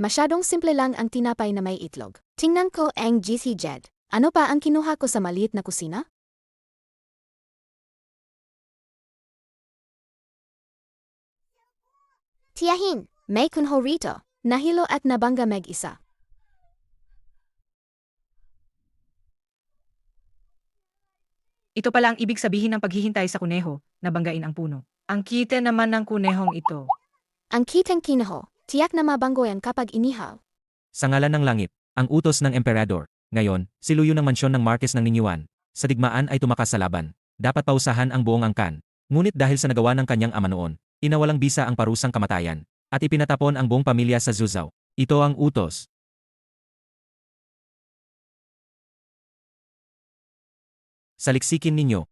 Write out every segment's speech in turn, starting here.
Masyadong simple lang ang tinapay na may itlog. Tingnan ko ang GC Jed. Ano pa ang kinuha ko sa maliit na kusina? Tiyahin, may kunho rito. Nahilo at nabangga meg-isa. Ito pala ang ibig sabihin ng paghihintay sa kuneho, nabanggain ang puno. Ang kita naman ng kunehong ito. Ang kitang kinaho, tiyak na mabanggoyan kapag inihaw. Sa ngalan ng langit, ang utos ng emperador. Ngayon, siluyo ng mansyon ng Marquez ng Ninyuan. Sa digmaan ay tumakas sa laban. Dapat pausahan ang buong angkan. Ngunit dahil sa nagawa ng kanyang ama noon, inawalang bisa ang parusang kamatayan. At ipinatapon ang buong pamilya sa Zuzao. Ito ang utos. Saliksikin ninyo.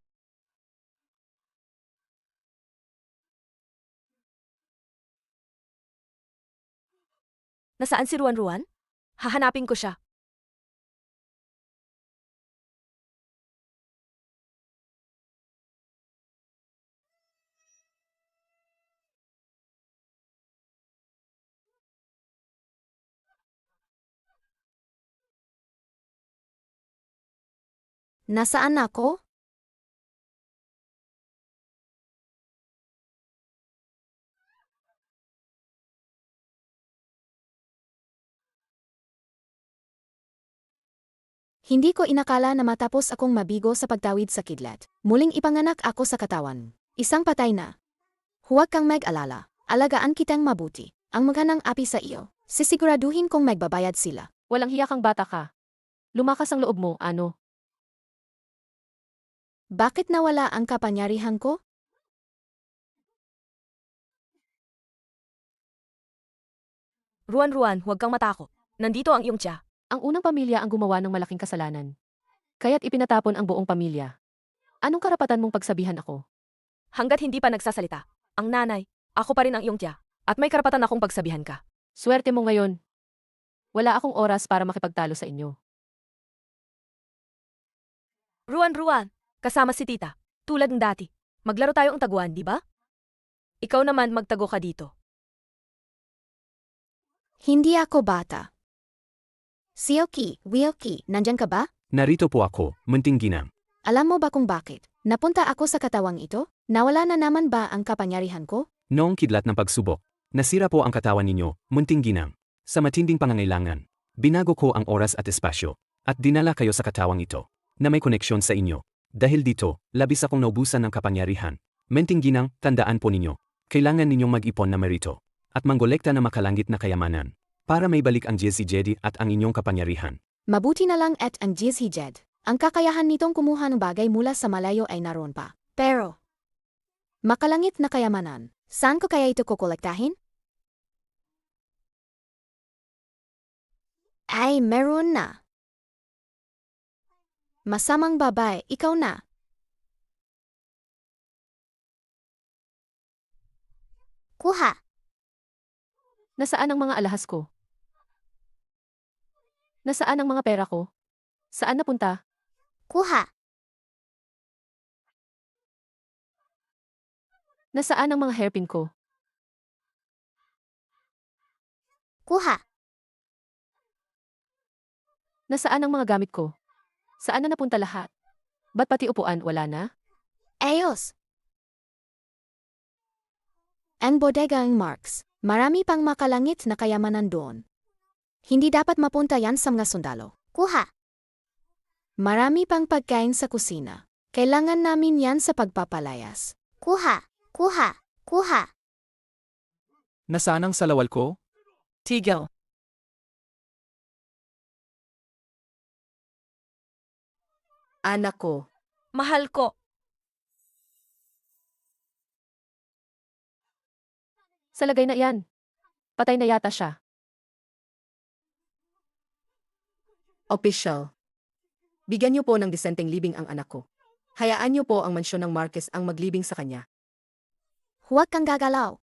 Nasaan si Ruan? Hahanapin ko siya. Nasaan ako? Hindi ko inakala na matapos akong mabigo sa pagtawid sa kidlat. Muling ipanganak ako sa katawan. Isang patay na. Huwag kang mag-alala. Alagaan kitang mabuti. Ang maghanang api sa iyo. Sisiguraduhin kong magbabayad sila. Walang hiya kang bata ka. Lumakas ang loob mo, ano? Bakit nawala ang kapangyarihan ko? Ruan, huwag kang matakot. Nandito ang iyong tiya. Ang unang pamilya ang gumawa ng malaking kasalanan. Kaya't ipinatapon ang buong pamilya. Anong karapatan mong pagsabihan ako? Hanggat hindi pa nagsasalita. Ang nanay, ako pa rin ang iyong tiya. At may karapatan akong pagsabihan ka. Swerte mo ngayon. Wala akong oras para makipagtalo sa inyo. Ruan, kasama si tita. Tulad ng dati. Maglaro tayo ang taguan, di ba? Ikaw naman magtago ka dito. Hindi ako bata. Wilkie, nandyan ka ba? Narito po ako, munting ginang. Alam mo ba kung bakit? Napunta ako sa katawang ito? Nawala na naman ba ang kapangyarihan ko? Noong kidlat ng pagsubok, nasira po ang katawan ninyo, munting ginang. Sa matinding pangangailangan, binago ko ang oras at espasyo, at dinala kayo sa katawang ito, na may koneksyon sa inyo. Dahil dito, labis akong naubusan ng kapangyarihan. Munting ginang, tandaan po ninyo, kailangan ninyong mag-ipon na merito, at manggolekta na makalangit na kayamanan, para may balik ang Jesse Jedi at ang inyong kapangyarihan. Mabuti na lang at ang GC Jed. Ang kakayahan nitong kumuha ng bagay mula sa malayo ay naroon pa. Pero, makalangit na kayamanan, saan ko kaya ito kukolektahin? Ay, meron na. Masamang babae, ikaw na. Kuha. Nasaan ang mga alahas ko? Nasaan ang mga pera ko? Saan napunta? Kuha. Nasaan ang mga hairpin ko? Kuha. Nasaan ang mga gamit ko? Saan na napunta lahat? Ba't pati upuan wala na? Ayos. Ang bodega ang Marks. Marami pang makalangit na kayamanan doon. Hindi dapat mapunta yan sa mga sundalo. Kuha. Marami pang pagkain sa kusina. Kailangan namin yan sa pagpapalayas. Kuha. Nasaan ang salawal ko? Tigil. Anak ko. Mahal ko. Sa lagay na yan. Patay na yata siya. Official. Bigyan niyo po ng disenteng libing ang anak ko. Hayaan niyo po ang mansyon ng Marquez ang maglibing sa kanya. Huwag kang gagalaw.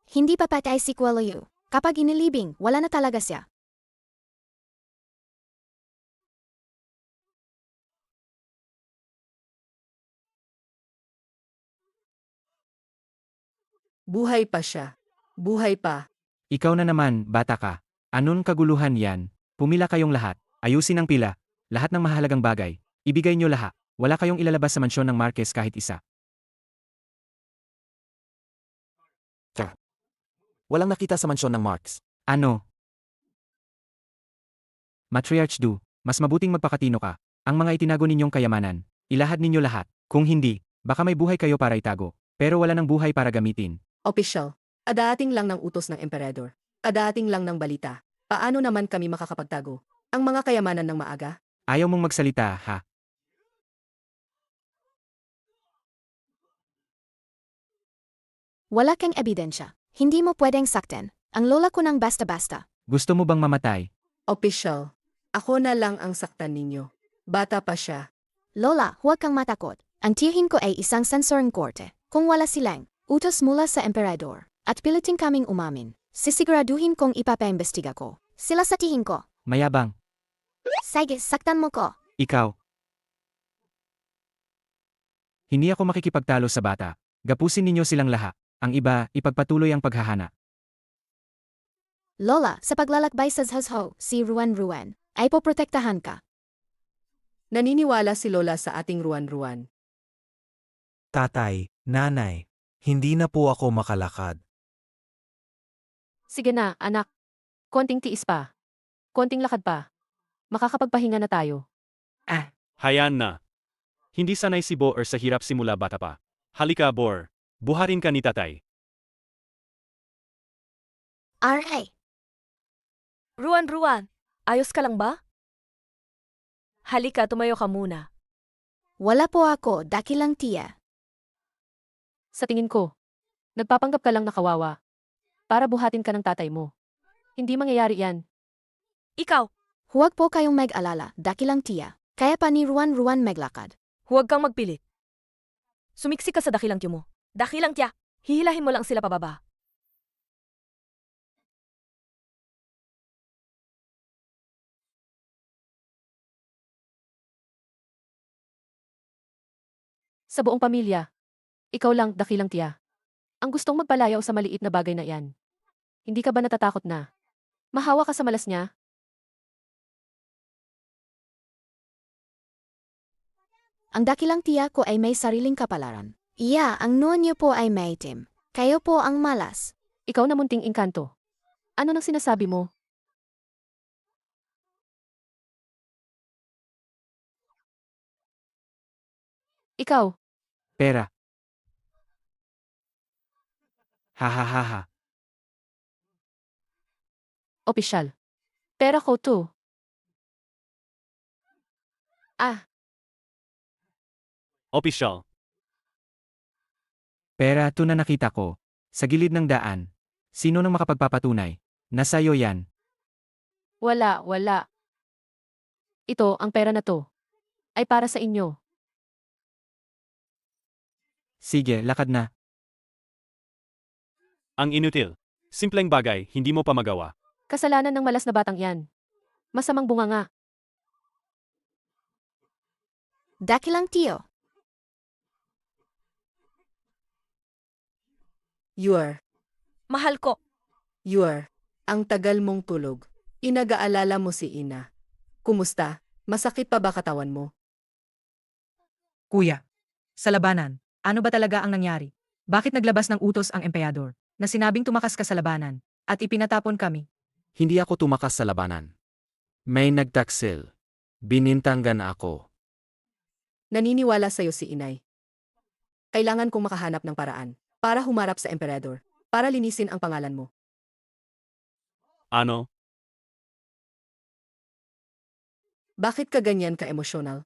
Hindi pa patay si Kualayu. Kapag inilibing, wala na talaga siya. Buhay pa siya. Buhay pa. Ikaw na naman, bata ka. Anong kaguluhan yan? Pumila kayong lahat. Ayusin ang pila. Lahat ng mahalagang bagay. Ibigay nyo lahat. Wala kayong ilalabas sa mansyon ng Marquez kahit isa. Walang nakita sa mansyon ng Marks. Ano? Matriarch Du, mas mabuting magpakatino ka. Ang mga itinago ninyong kayamanan, ilahad ninyo lahat. Kung hindi, baka may buhay kayo para itago. Pero wala ng buhay para gamitin. Official. Adaating lang ng utos ng emperador. Adaating lang ng balita. Paano naman kami makakapagtago? Ang mga kayamanan ng maaga? Ayaw mong magsalita, ha? Wala kang ebidensya. Hindi mo pwedeng sakten. Ang lola ko ng basta-basta. Gusto mo bang mamatay? Official. Ako na lang ang saktan ninyo. Bata pa siya. Lola, huwag kang matakot. Ang tiyahin ko ay isang sensorong korte. Kung wala silang utos mula sa emperador at pilitin kaming umamin, sisiguraduhin kong ipapaimbestiga ko. Sila sa tihin ko. Mayabang. Sige, saktan mo ko. Ikaw. Hindi ako makikipagtalo sa bata. Gapusin ninyo silang lahat. Ang iba, ipagpatuloy ang paghahana. Lola, sa paglalakbay sa Zhuzhou, si Ruan ay poprotektahan ka. Naniniwala si Lola sa ating ruan-ruan. Tatay, nanay, hindi na po ako makalakad. Sige na, anak. Konting tiis pa. Konting lakad pa. Makakapagpahinga na tayo. Hayaan na. Hindi sanay si Boer sa hirap simula bata pa. Halika, Boer. Buharin ka ni tatay. Aray! Ruan, ayos ka lang ba? Halika, tumayo ka muna. Wala po ako, dakilang tiya. Sa tingin ko, nagpapanggap ka lang na kawawa. Para buhatin ka ng tatay mo. Hindi mangyayari yan. Ikaw, Huwag po kayong mag-alala, dakilang tiya. Kaya pa ni Ruan maglakad. huwag kang magpilit. Sumiksi ka sa dakilang tiyo mo. Dakilang tiya, hihilahin mo lang sila pababa. Sa buong pamilya, ikaw lang, dakilang tiya. Ang gustong magpalayaw sa maliit na bagay na yan. Hindi ka ba natatakot na? Mahawa ka sa malas niya? Ang dakilang tiya ko ay may sariling kapalaran. Iya, ang noon niyo po ay may itim. Kayo po ang malas. Ikaw na munting engkanto. Ano nang sinasabi mo? Ikaw, Pera. Ha ha ha ha. opisyal. Pera ko to. Ah, Official. Pera to na nakita ko. Sa gilid ng daan. Sino nang makapagpapatunay? Nasa'yo yan. wala. Ito, ang pera na to. Ay para sa inyo. Sige, lakad na. Ang inutil. Simpleng bagay, hindi mo pa magawa. Kasalanan ng malas na batang yan. Masamang bunganga. Dakilang tiyo. Mahal ko. Ang tagal mong tulog. Inagaalala mo si Ina. Kumusta? Masakit pa ba katawan mo? Kuya, sa labanan, ano ba talaga ang nangyari? Bakit naglabas ng utos ang emperador na sinabing tumakas ka sa labanan at ipinatapon kami? Hindi ako tumakas sa labanan. May nagtaksil. Binintangan ako. Naniniwala sa'yo si Inay. Kailangan kong makahanap ng paraan para humarap sa emperador, para linisin ang pangalan mo. Ano? Bakit ka ganyan ka-emosyonal?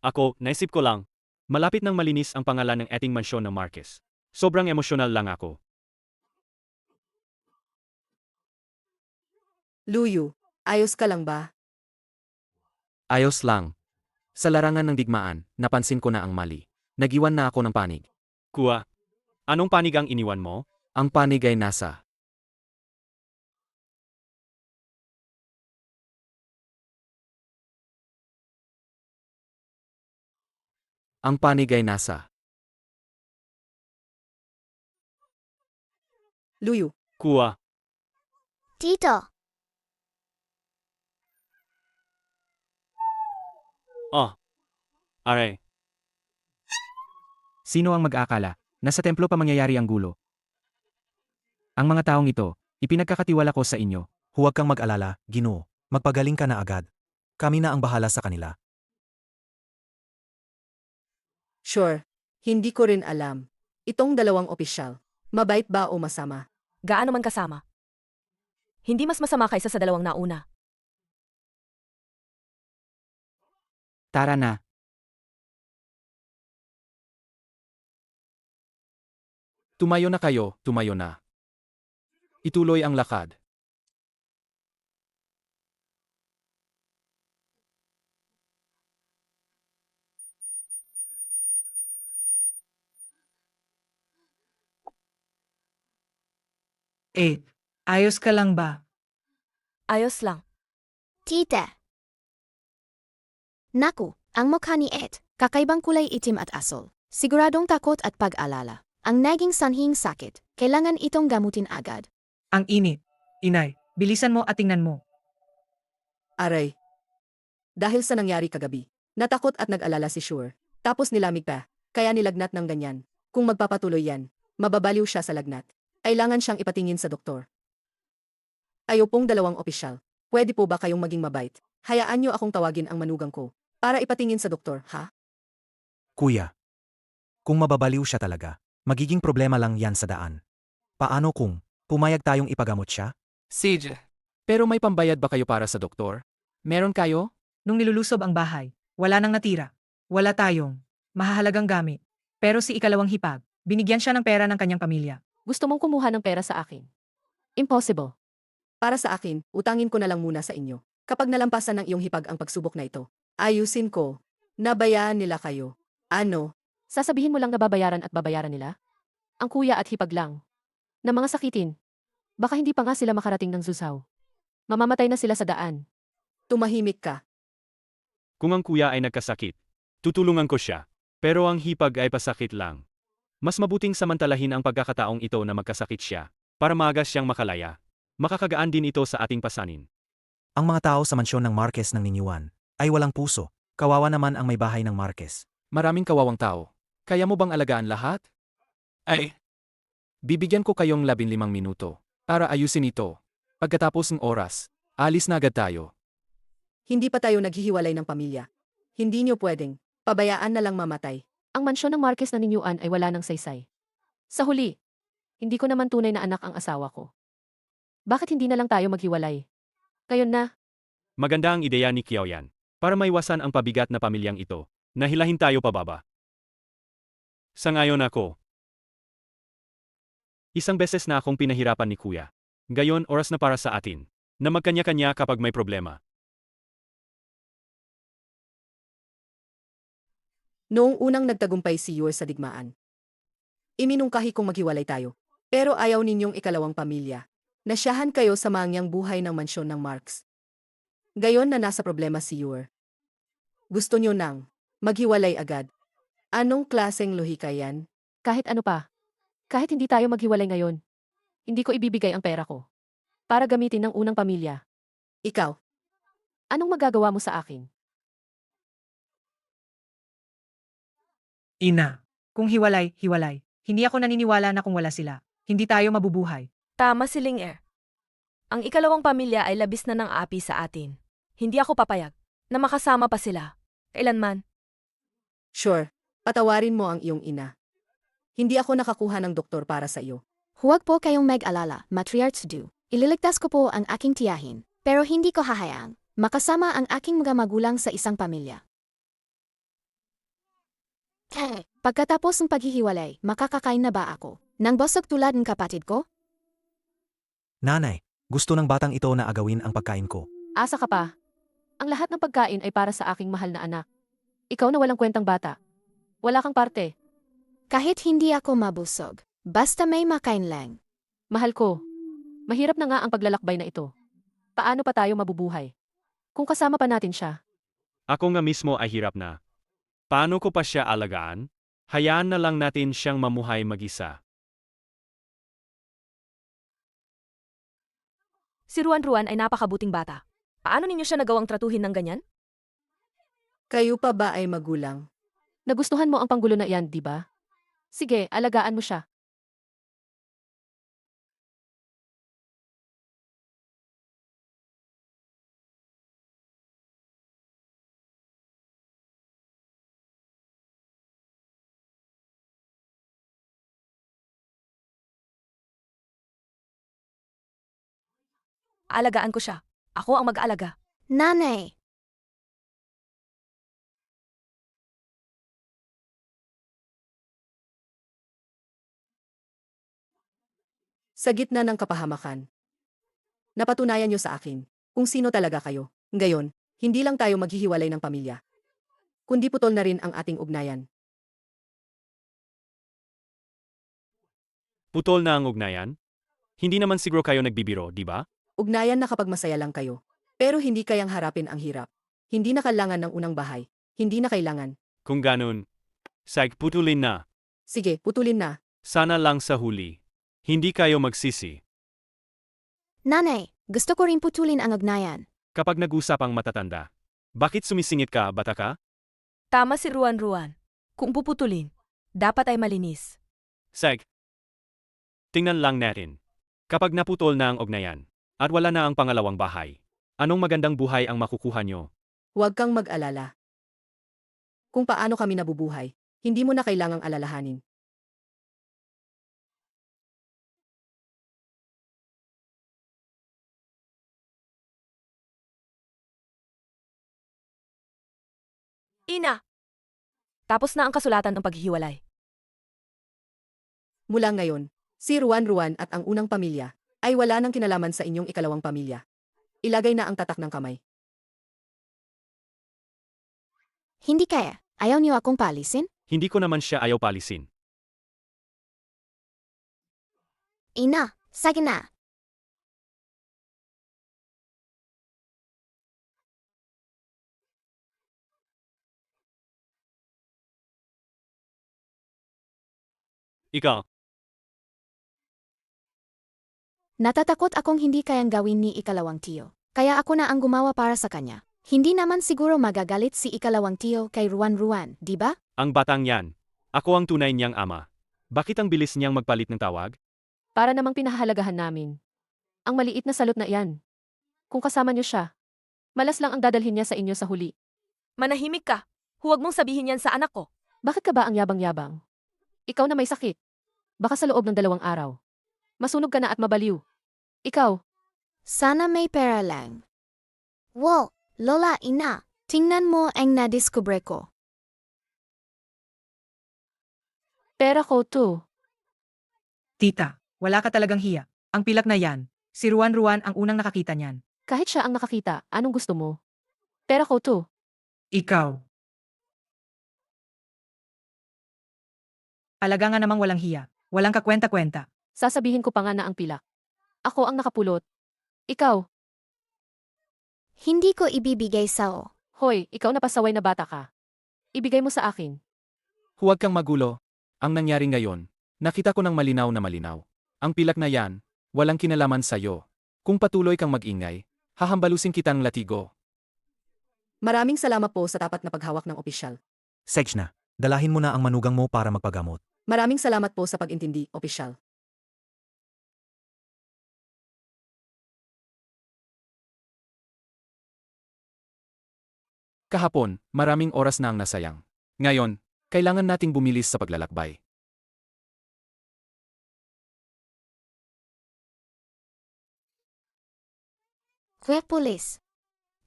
Ako, naisip ko lang. Malapit nang malinis ang pangalan ng ating mansyon ng Marquez. Sobrang emosyonal lang ako. Luyu, ayos ka lang ba? Ayos lang. Sa larangan ng digmaan, napansin ko na ang mali. Nagiwan na ako ng panig. Kuya, anong panig ang iniwan mo? Ang panig ay nasa. Ang panig ay nasa. Luyu, Kuya. Tito. Oh. Aray. Sino ang mag-aakala? Nasa templo pa mangyayari ang gulo. Ang mga taong ito, ipinagkakatiwala ko sa inyo. Huwag kang mag-alala, Ginoo. Magpagaling ka na agad. Kami na ang bahala sa kanila. sure. Hindi ko rin alam. Itong dalawang opisyal, mabait ba o masama? Gaano man kasama. Hindi mas masama kaysa sa dalawang nauna. Tara na. Tumayo na kayo, tumayo na. Ituloy ang lakad. Ayos ka lang ba? Ayos lang. Tita. Naku, ang mukha ni Ed, kakaibang kulay itim at asul. Siguradong takot at pag-alala. Ang naging sanhing sakit, kailangan itong gamutin agad. Ang init. Inay, bilisan mo at tingnan mo. Aray. Dahil sa nangyari kagabi, natakot at nag-alala si Sure. Tapos nilamig pa, kaya nilagnat ng ganyan. Kung magpapatuloy yan, mababaliw siya sa lagnat. Kailangan siyang ipatingin sa doktor. Ayo pong dalawang opisyal. Pwede po ba kayong maging mabait? Hayaan niyo akong tawagin ang manugang ko para ipatingin sa doktor, ha? Kuya. Kung mababaliw siya talaga, magiging problema lang yan sa daan. Paano kung pumayag tayong ipagamot siya? Sige. Pero may pambayad ba kayo para sa doktor? Meron kayo? Nung nilulusob ang bahay, wala nang natira. Wala tayong mahahalagang gamit. Pero si ikalawang hipag, binigyan siya ng pera ng kanyang pamilya. Gusto mong kumuha ng pera sa akin? Impossible. Para sa akin, utangin ko na lang muna sa inyo. Kapag nalampasan ng iyong hipag ang pagsubok na ito, ayusin ko. Nabayaan nila kayo. Ano? Sasabihin mo lang na babayaran at babayaran nila? Ang kuya at hipag lang. Na mga sakitin. Baka hindi pa nga sila makarating ng Zusaw. Mamamatay na sila sa daan. Tumahimik ka. Kung ang kuya ay nagkasakit, tutulungan ko siya. Pero ang hipag ay pasakit lang. Mas mabuting samantalahin ang pagkakataong ito na magkasakit siya, para maaga siyang makalaya. Makakagaan din ito sa ating pasanin. Ang mga tao sa mansyon ng Marquez ng Ninyuan ay walang puso. Kawawa naman ang may bahay ng Marquez. Maraming kawawang tao. Kaya mo bang alagaan lahat? Ay. Bibigyan ko kayong 15 minuto para ayusin ito. Pagkatapos ng oras, alis na agad tayo. Hindi pa tayo naghihiwalay ng pamilya. Hindi niyo pwedeng. Pabayaan na lang mamatay. Ang mansyon ng Marquez na ninyuan ay wala ng saysay. Sa huli, hindi ko naman tunay na anak ang asawa ko. Bakit hindi na lang tayo maghiwalay? Kayon na, Maganda ang ideya ni Kiaoyan para maiwasan ang pabigat na pamilyang ito. Nahilahin tayo pababa. Sangayon ako. Isang beses na akong pinahirapan ni Kuya. Gayon oras na para sa atin na magkanya-kanya kapag may problema. Noong unang nagtagumpay si Yor sa digmaan, iminungkahi kong maghiwalay tayo. Pero ayaw ninyong ikalawang pamilya. Nasyahan kayo sa mangyang buhay ng mansyon ng Marx. Gayon na nasa problema si Yor. Gusto nyo nang maghiwalay agad. Anong klaseng lohika yan? kahit ano pa. Kahit hindi tayo maghiwalay ngayon, hindi ko ibibigay ang pera ko. Para gamitin ng unang pamilya. Ikaw, Anong magagawa mo sa akin? Ina, kung hiwalay, hiwalay. Hindi ako naniniwala na kung wala sila, hindi tayo mabubuhay. Tama si Ling Er. Ang ikalawang pamilya ay labis na ng api sa atin. Hindi ako papayag na makasama pa sila. Kailanman. sure, patawarin mo ang iyong ina. Hindi ako nakakuha ng doktor para sa iyo. Huwag po kayong mag-alala, matriarchs do. Ililigtas ko po ang aking tiyahin, pero hindi ko hahayaang makasama ang aking mga magulang sa isang pamilya. Pagkatapos ng paghihiwalay, makakakain na ba ako nang busog tulad ng kapatid ko? Nanay, gusto ng batang ito na agawin ang pagkain ko. Asa ka pa? Ang lahat ng pagkain ay para sa aking mahal na anak. Ikaw na walang kwentang bata. Wala kang parte. Kahit hindi ako mabusog, basta may makain lang. Mahal ko. Mahirap na nga ang paglalakbay na ito. Paano pa tayo mabubuhay? Kung kasama pa natin siya. Ako nga mismo ay hirap na. Paano ko pa siya alagaan? Hayaan na lang natin siyang mamuhay mag-isa. Si Ruan-Ruan ay napakabuting bata. Paano ninyo siya nagawang tratuhin ng ganyan? Kayo pa ba ay magulang? Nagustuhan mo ang panggulo na iyan, di ba? Sige, alagaan mo siya. Aalagaan ko siya. Ako ang mag-aalaga. Nanay, Sa gitna ng kapahamakan, napatunayan niyo sa akin kung sino talaga kayo. Ngayon, hindi lang tayo maghihiwalay ng pamilya, kundi putol na rin ang ating ugnayan. Putol na ang ugnayan? Hindi naman siguro kayo nagbibiro, di ba? Ugnayan na kapag masaya lang kayo. Pero hindi kayang harapin ang hirap. Hindi na kailangan ng unang bahay. Hindi na kailangan. Kung ganun, putulin na. Sige, putulin na. Sana lang sa huli. Hindi kayo magsisi. nanay, gusto ko rin putulin ang ugnayan. Kapag nag-usap ang matatanda. Bakit sumisingit ka, bata ka? Tama si Ruan-Ruan. Kung puputulin, dapat ay malinis. Tingnan lang natin. Kapag naputol na ang ugnayan, at wala na ang pangalawang bahay, anong magandang buhay ang makukuha nyo? Huwag kang mag-alala. Kung paano kami nabubuhay, hindi mo na kailangang alalahanin. Ina! Tapos na ang kasulatan ng paghihiwalay. Mula ngayon, si Ruan-Ruan at ang unang pamilya ay wala nang kinalaman sa inyong ikalawang pamilya. Ilagay na ang tatak ng kamay. Hindi kaya, ayaw niyo akong paalisin? Hindi ko naman siya ayaw palisin. Ina, sige na. Ikaw, Natatakot akong hindi kayang gawin ni ikalawang tiyo. Kaya ako na ang gumawa para sa kanya. Hindi naman siguro magagalit si ikalawang tiyo kay Ruan-Ruan, di ba? ang batang yan. Ako ang tunay niyang ama. Bakit ang bilis niyang magpalit ng tawag? Para namang pinahahalagahan namin. Ang maliit na salot na iyan. Kung kasama niyo siya, malas lang ang dadalhin niya sa inyo sa huli. Manahimik ka. Huwag mong sabihin yan sa anak ko. Bakit ka ba ang yabang-yabang? Ikaw na may sakit. Baka sa loob ng 2 araw. Masunog ka na at mabaliw. Ikaw, Sana may pera lang. Wow, Lola, ina, tingnan mo ang nadiskubre ko. pera ko to. Tita, wala ka talagang hiya. Ang pilak na yan, si Ruan-Ruan ang unang nakakita niyan. Kahit siya ang nakakita, anong gusto mo? Pera ko to. Ikaw. Alaga nga namang walang hiya. Walang kakwenta-kwenta. Sasabihin ko pa nga na ang pilak. Ako ang nakapulot. Ikaw, Hindi ko ibibigay sa'yo. hoy, ikaw na pasaway na bata ka. Ibigay mo sa akin. Huwag kang magulo. Ang nangyari ngayon, nakita ko ng malinaw na malinaw. Ang pilak na yan, walang kinalaman sa'yo. Kung patuloy kang mag-ingay, hahambalusin kitang latigo. Maraming salamat po sa tapat na paghawak ng opisyal. Sage na, dalahin mo na ang manugang mo para magpagamot. Maraming salamat po sa pag-intindi, opisyal. Kahapon, maraming oras na ang nasayang. Ngayon, kailangan nating bumilis sa paglalakbay. Kuya Pulis,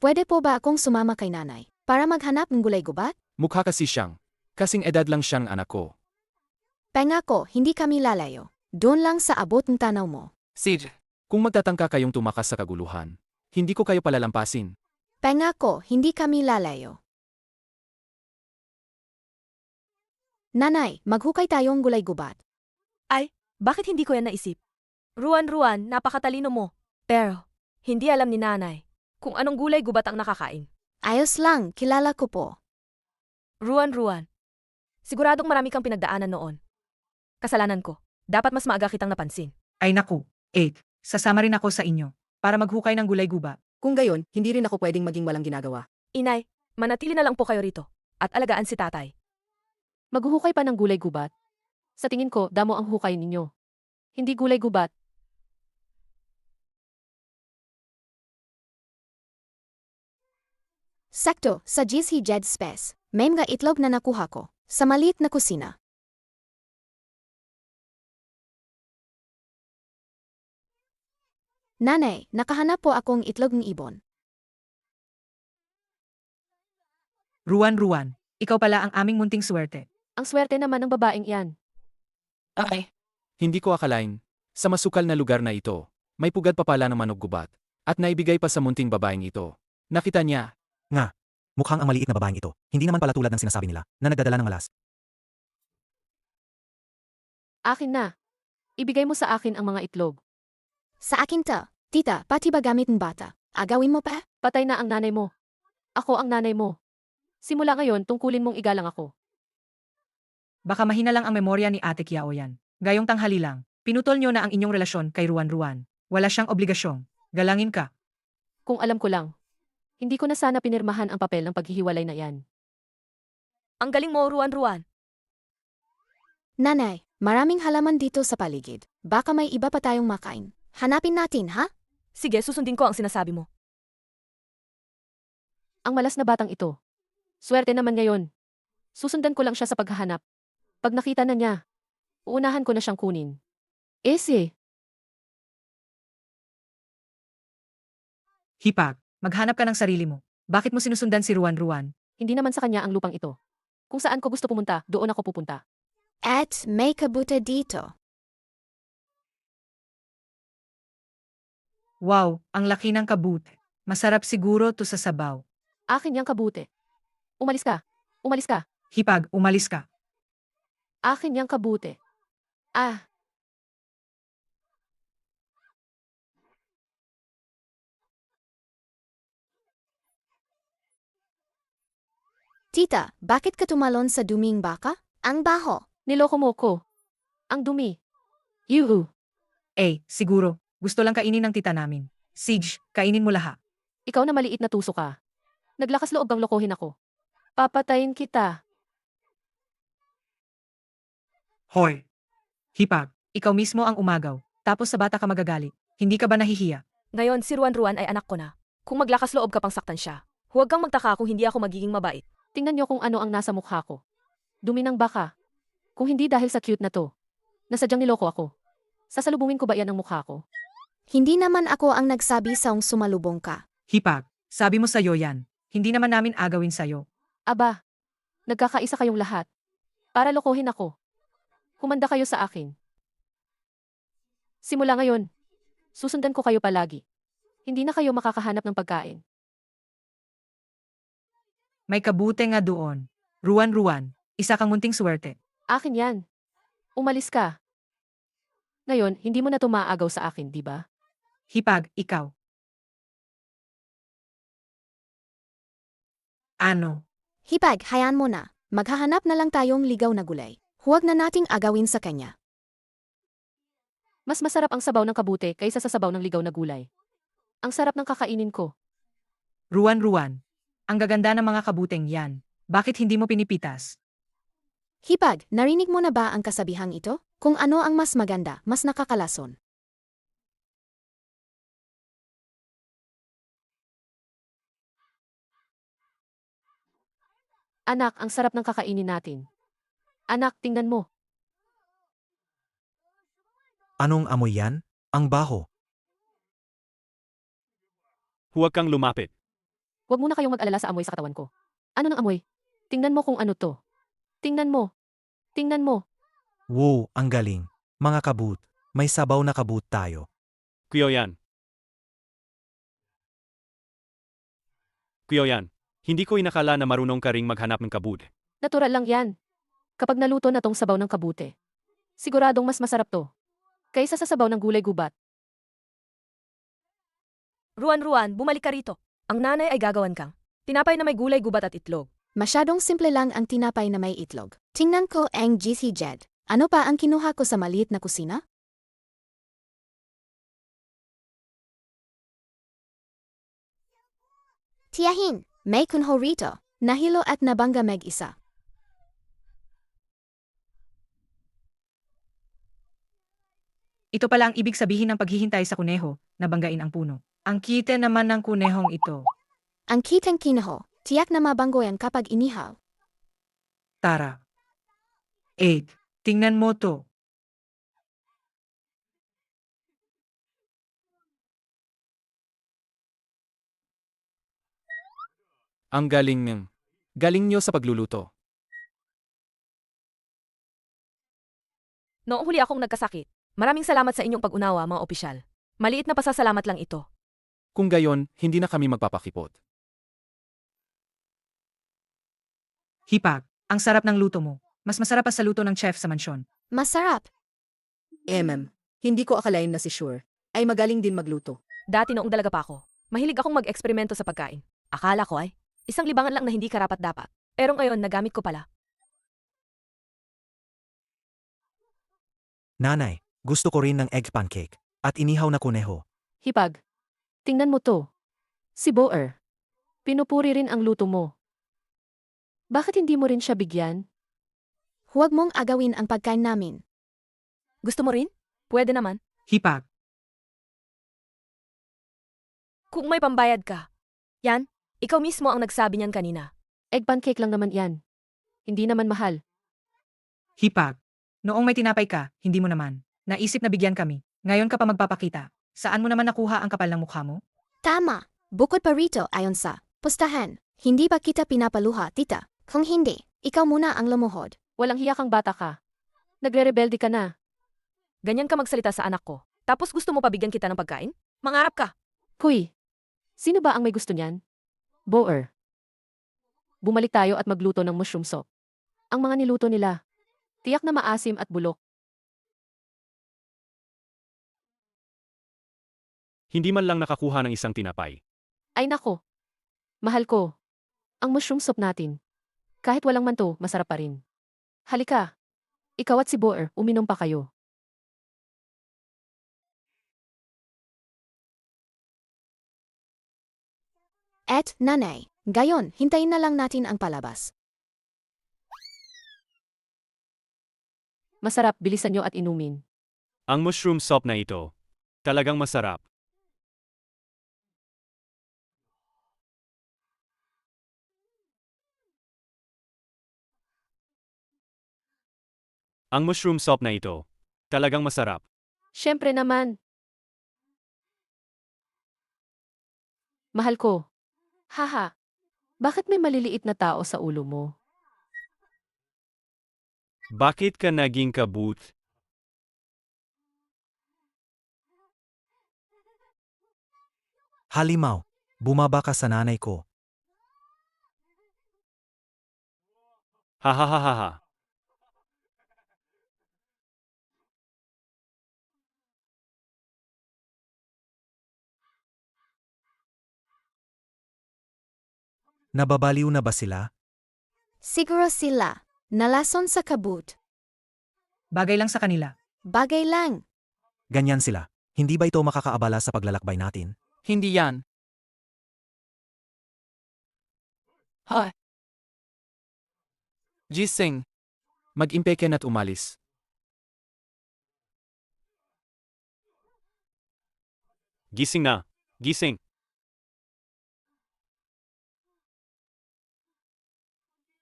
pwede po ba akong sumama kay nanay para maghanap ng gulay-gubat? Mukha kasi siyang, kasing edad lang siyang anak ko. Pangako, hindi kami lalayo. Doon lang sa abot ng tanaw mo. Sage, kung magtatangka kayong tumakas sa kaguluhan, hindi ko kayo palalampasin. Pangako, hindi kami lalayo. Nanay, maghukay tayong gulay-gubat. Bakit hindi ko yan naisip? Ruan-Ruan, napakatalino mo. Pero, hindi alam ni nanay kung anong gulay gubat ang nakakain. Ayos lang, kilala ko po. Ruan-Ruan, siguradong marami kang pinagdaanan noon. Kasalanan ko. Dapat mas maaga kitang napansin. Ay naku, 8. Sasama rin ako sa inyo. para maghukay ng gulay gubat. Kung gayon, hindi rin ako pwedeng maging walang ginagawa. Inay, manatili na lang po kayo rito. At alagaan si tatay. Maghuhukay pa ng gulay gubat? Sa tingin ko, damo ang hukay ninyo. Hindi gulay gubat. Sakto, sa GC Jed Space. May mga itlog na nakuha ko. Sa maliit na kusina. Nanay, nakahanap po akong itlog ng ibon. Ruan, ikaw pala ang aming munting swerte. Ang swerte naman ng babaeng iyan. Ay, hindi ko akalain. Sa masukal na lugar na ito, may pugad pa pala ng manok gubat. At naibigay pa sa munting babaeng ito. Nakita niya, Mukhang ang maliit na babaeng ito. Hindi naman pala tulad ng sinasabi nila, na nagdadala ng malas. Akin na. Ibigay mo sa akin ang mga itlog. Sa akin to. Tita, pati ba gamit ng bata? Agawin mo pa? Patay na ang nanay mo. Ako ang nanay mo. Simula ngayon, tungkulin mong igalang ako. Baka mahina lang ang memorya ni Ate Kiao yan. Gayong tanghali lang, pinutol nyo na ang inyong relasyon kay Ruan. Wala siyang obligasyong. Galangin ka. Kung alam ko lang. Hindi ko na sana pinirmahan ang papel ng paghihiwalay na yan. Ang galing mo, Ruan. Nanay, maraming halaman dito sa paligid. Baka may iba pa tayong makain. Hanapin natin, ha? Sige, susundin ko ang sinasabi mo. Ang malas na batang ito. Swerte naman ngayon. Susundan ko lang siya sa paghahanap. Pag nakita na niya, uunahan ko na siyang kunin. Ese, Hipag, maghanap ka ng sarili mo. Bakit mo sinusundan si Ruan? hindi naman sa kanya ang lupang ito. Kung saan ko gusto pumunta, doon ako pupunta. At may kabuta dito. Wow, ang laki ng kabute. Masarap siguro to sa sabaw. Akin yang kabute. Umalis ka. Umalis ka. Hipag, umalis ka. Akin yang kabute. Ah, Tita, bakit ka tumalon sa duming baka? Ang baho. niloko mo ko. Ang dumi. Yuhu. Siguro. Gusto lang kainin ng tita namin. Sige, kainin mo lahat. Ikaw na maliit na tuso ka. Naglakas loob kang lokohin ako. Papatayin kita. Hoy! Hipag, ikaw mismo ang umagaw. Tapos sa bata ka magagalit. Hindi ka ba nahihiya? Ngayon, si Ruan ay anak ko na. Kung maglakas loob ka pang saktan siya, huwag kang magtaka kung hindi ako magiging mabait. Tingnan niyo kung ano ang nasa mukha ko. Dumi ng baka. Kung hindi dahil sa cute na to, nasadyang niloko ako. Sasalubungin ko ba yan ang mukha ko? Hindi naman ako ang nagsabi sa sumalubong ka. Hipag, sabi mo sa'yo yan. Hindi naman namin agawin sa'yo. Aba, nagkakaisa kayong lahat. Para lokohin ako. Humanda kayo sa akin. Simula ngayon, susundan ko kayo palagi. Hindi na kayo makakahanap ng pagkain. May kabute nga doon. Ruan, isa kang munting swerte. Akin yan. Umalis ka. Ngayon, hindi mo na to maaagaw sa akin, di ba? Hipag, ikaw. Ano? Hipag, hayaan mo na. Maghahanap na lang tayong ligaw na gulay. Huwag na nating agawin sa kanya. Mas masarap ang sabaw ng kabute kaysa sa sabaw ng ligaw na gulay. Ang sarap ng kakainin ko. Ruan. Ang gaganda ng mga kabuteng yan. Bakit hindi mo pinipitas? Hipag, narinig mo na ba ang kasabihang ito? Kung ano ang mas maganda, mas nakakalason. Anak, ang sarap ng kakainin natin. Anak, tingnan mo. Anong amoy yan? Ang baho. Huwag kang lumapit. Huwag muna kayong mag-alala sa amoy sa katawan ko. Ano ng amoy? Tingnan mo kung ano to. Tingnan mo. Tingnan mo. Wow, ang galing. Mga kabut, may sabaw na kabut tayo. Kuya yan, hindi ko inakala na marunong ka ring maghanap ng kabud. Natural lang yan. Kapag naluto na tong sabaw ng kabute. Siguradong mas masarap to. Kaysa sa sabaw ng gulay gubat. Ruan, bumalik ka rito. Ang nanay ay gagawan kang tinapay na may gulay gubat at itlog. Masyadong simple lang ang tinapay na may itlog. Tingnan ko ang GC Jed. Ano pa ang kinuha ko sa maliit na kusina? Tiyahin, may kunho rito. Nahilo at nabangga mag-isa. Ito pala ang ibig sabihin ng paghihintay sa kuneho, na banggain ang puno. Ang kita naman ng kunehong ito. Ang kitang kinaho, tiyak na mabanggo yan kapag inihaw. Tara. 8. Tingnan mo to. Ang galing nyo sa pagluluto. Noong huli akong nagkasakit, maraming salamat sa inyong pag-unawa, mga opisyal. Maliit na pasasalamat lang ito. Kung gayon, hindi na kami magpapakipot. Hipag, ang sarap ng luto mo. Mas masarap pa sa luto ng chef sa mansyon. Masarap. Hindi ko akalain na si Shure ay magaling din magluto. Dati noong dalaga pa ako, mahilig akong mag-eksperimento sa pagkain. Akala ko ay, isang libangan lang na hindi karapat-dapat. Pero ngayon, nagamit ko pala. Nanay, gusto ko rin ng egg pancake at inihaw na kuneho. Hipag, tingnan mo to. Si Boer. Pinupuri rin ang luto mo. Bakit hindi mo rin siya bigyan? Huwag mong agawin ang pagkain namin. Gusto mo rin? Pwede naman. Hipag, Kung may pambayad ka. Yan, ikaw mismo ang nagsabi niyan kanina. Egg pancake lang naman yan. Hindi naman mahal. hipag. Noong may tinapay ka, hindi mo naman. Naisip na bigyan kami. Ngayon ka pa magpapakita. Saan mo naman nakuha ang kapal ng mukha mo? Tama. Bukod pa rito ayon sa pustahan. Hindi ba kita pinapaluha, tita? Kung hindi, ikaw muna ang lumuhod. Walang hiya kang bata ka. Nagre-rebelde ka na. Ganyan ka magsalita sa anak ko. Tapos gusto mo pabigyan kita ng pagkain? Mangarap ka. Huy, sino ba ang may gusto niyan? Boer. Bumalik tayo at magluto ng mushroom soup. Ang mga niluto nila, tiyak na maasim at bulok. Hindi man lang nakakuha ng isang tinapay. Ay nako. Mahal ko. Ang mushroom soup natin. Kahit walang manto, masarap pa rin. Halika. Ikaw at si Boer, uminom pa kayo. Et, nanay, gayon, hintayin na lang natin ang palabas. Masarap, bilisan nyo at inumin. Ang mushroom soup na ito, talagang masarap. Ang mushroom soup na ito, talagang masarap. Siyempre naman. Mahal ko. Haha. Bakit may maliliit na tao sa ulo mo? Bakit ka naging kabut? Halimaw, bumaba ka sa nanay ko. Hahaha. Nababaliw na ba sila? Siguro sila, nalason sa kabut. Bagay lang sa kanila. Bagay lang. Ganyan sila. Hindi ba ito makakaabala sa paglalakbay natin? Hindi yan. Hi. Gising. Mag-impeken at umalis. Gising na. Gising.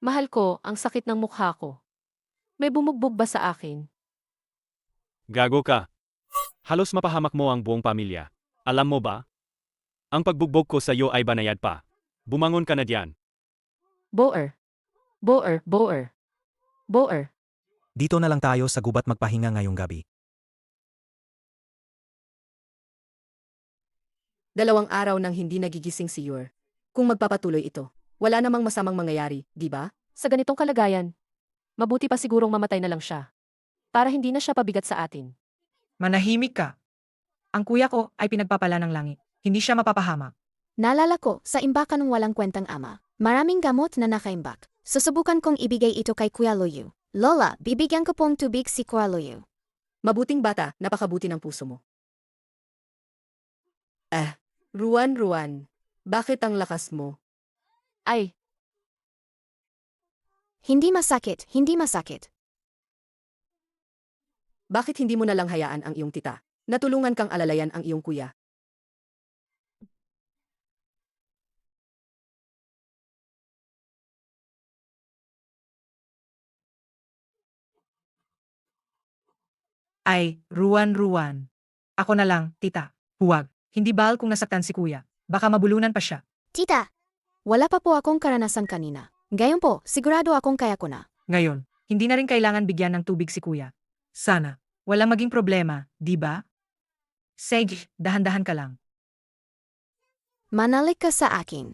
Mahal ko, ang sakit ng mukha ko. May bumugbog ba sa akin? Gago ka. Halos mapahamak mo ang buong pamilya. Alam mo ba? Ang pagbugbog ko sa iyo ay banayad pa. Bumangon ka na diyan. Boer. Boer, Boer. Boer. Dito na lang tayo sa gubat magpahinga ngayong gabi. 2 araw nang hindi nagigising si Yor. Kung magpapatuloy ito, wala namang masamang mangyayari, di ba? Sa ganitong kalagayan, mabuti pa sigurong mamatay na lang siya. Para hindi na siya pabigat sa atin. Manahimik ka. Ang kuya ko ay pinagpapala ng langit. Hindi siya mapapahamak. Naalala ko sa imbakan ng walang kwentang ama. Maraming gamot na nakaimbak. Susubukan kong ibigay ito kay Kuya Loyu. Lola, bibigyan ko pong tubig si Kuya Loyu. Mabuting bata, napakabuti ng puso mo. Ruan, bakit ang lakas mo? Ay, Hindi masakit, hindi masakit. Bakit hindi mo na lang hayaan ang iyong tita? Natulungan kang alalayan ang iyong kuya. Ay, Ruan. Ako na lang, tita. Huwag. Hindi bahal kung nasaktan si kuya. Baka mabulunan pa siya. Tita! Wala pa po akong karanasan kanina. Ngayon po, sigurado akong kaya ko na. Ngayon, hindi na rin kailangan bigyan ng tubig si kuya. Sana. Walang maging problema, di ba? Sige, dahan-dahan ka lang. Manalik ka sa akin.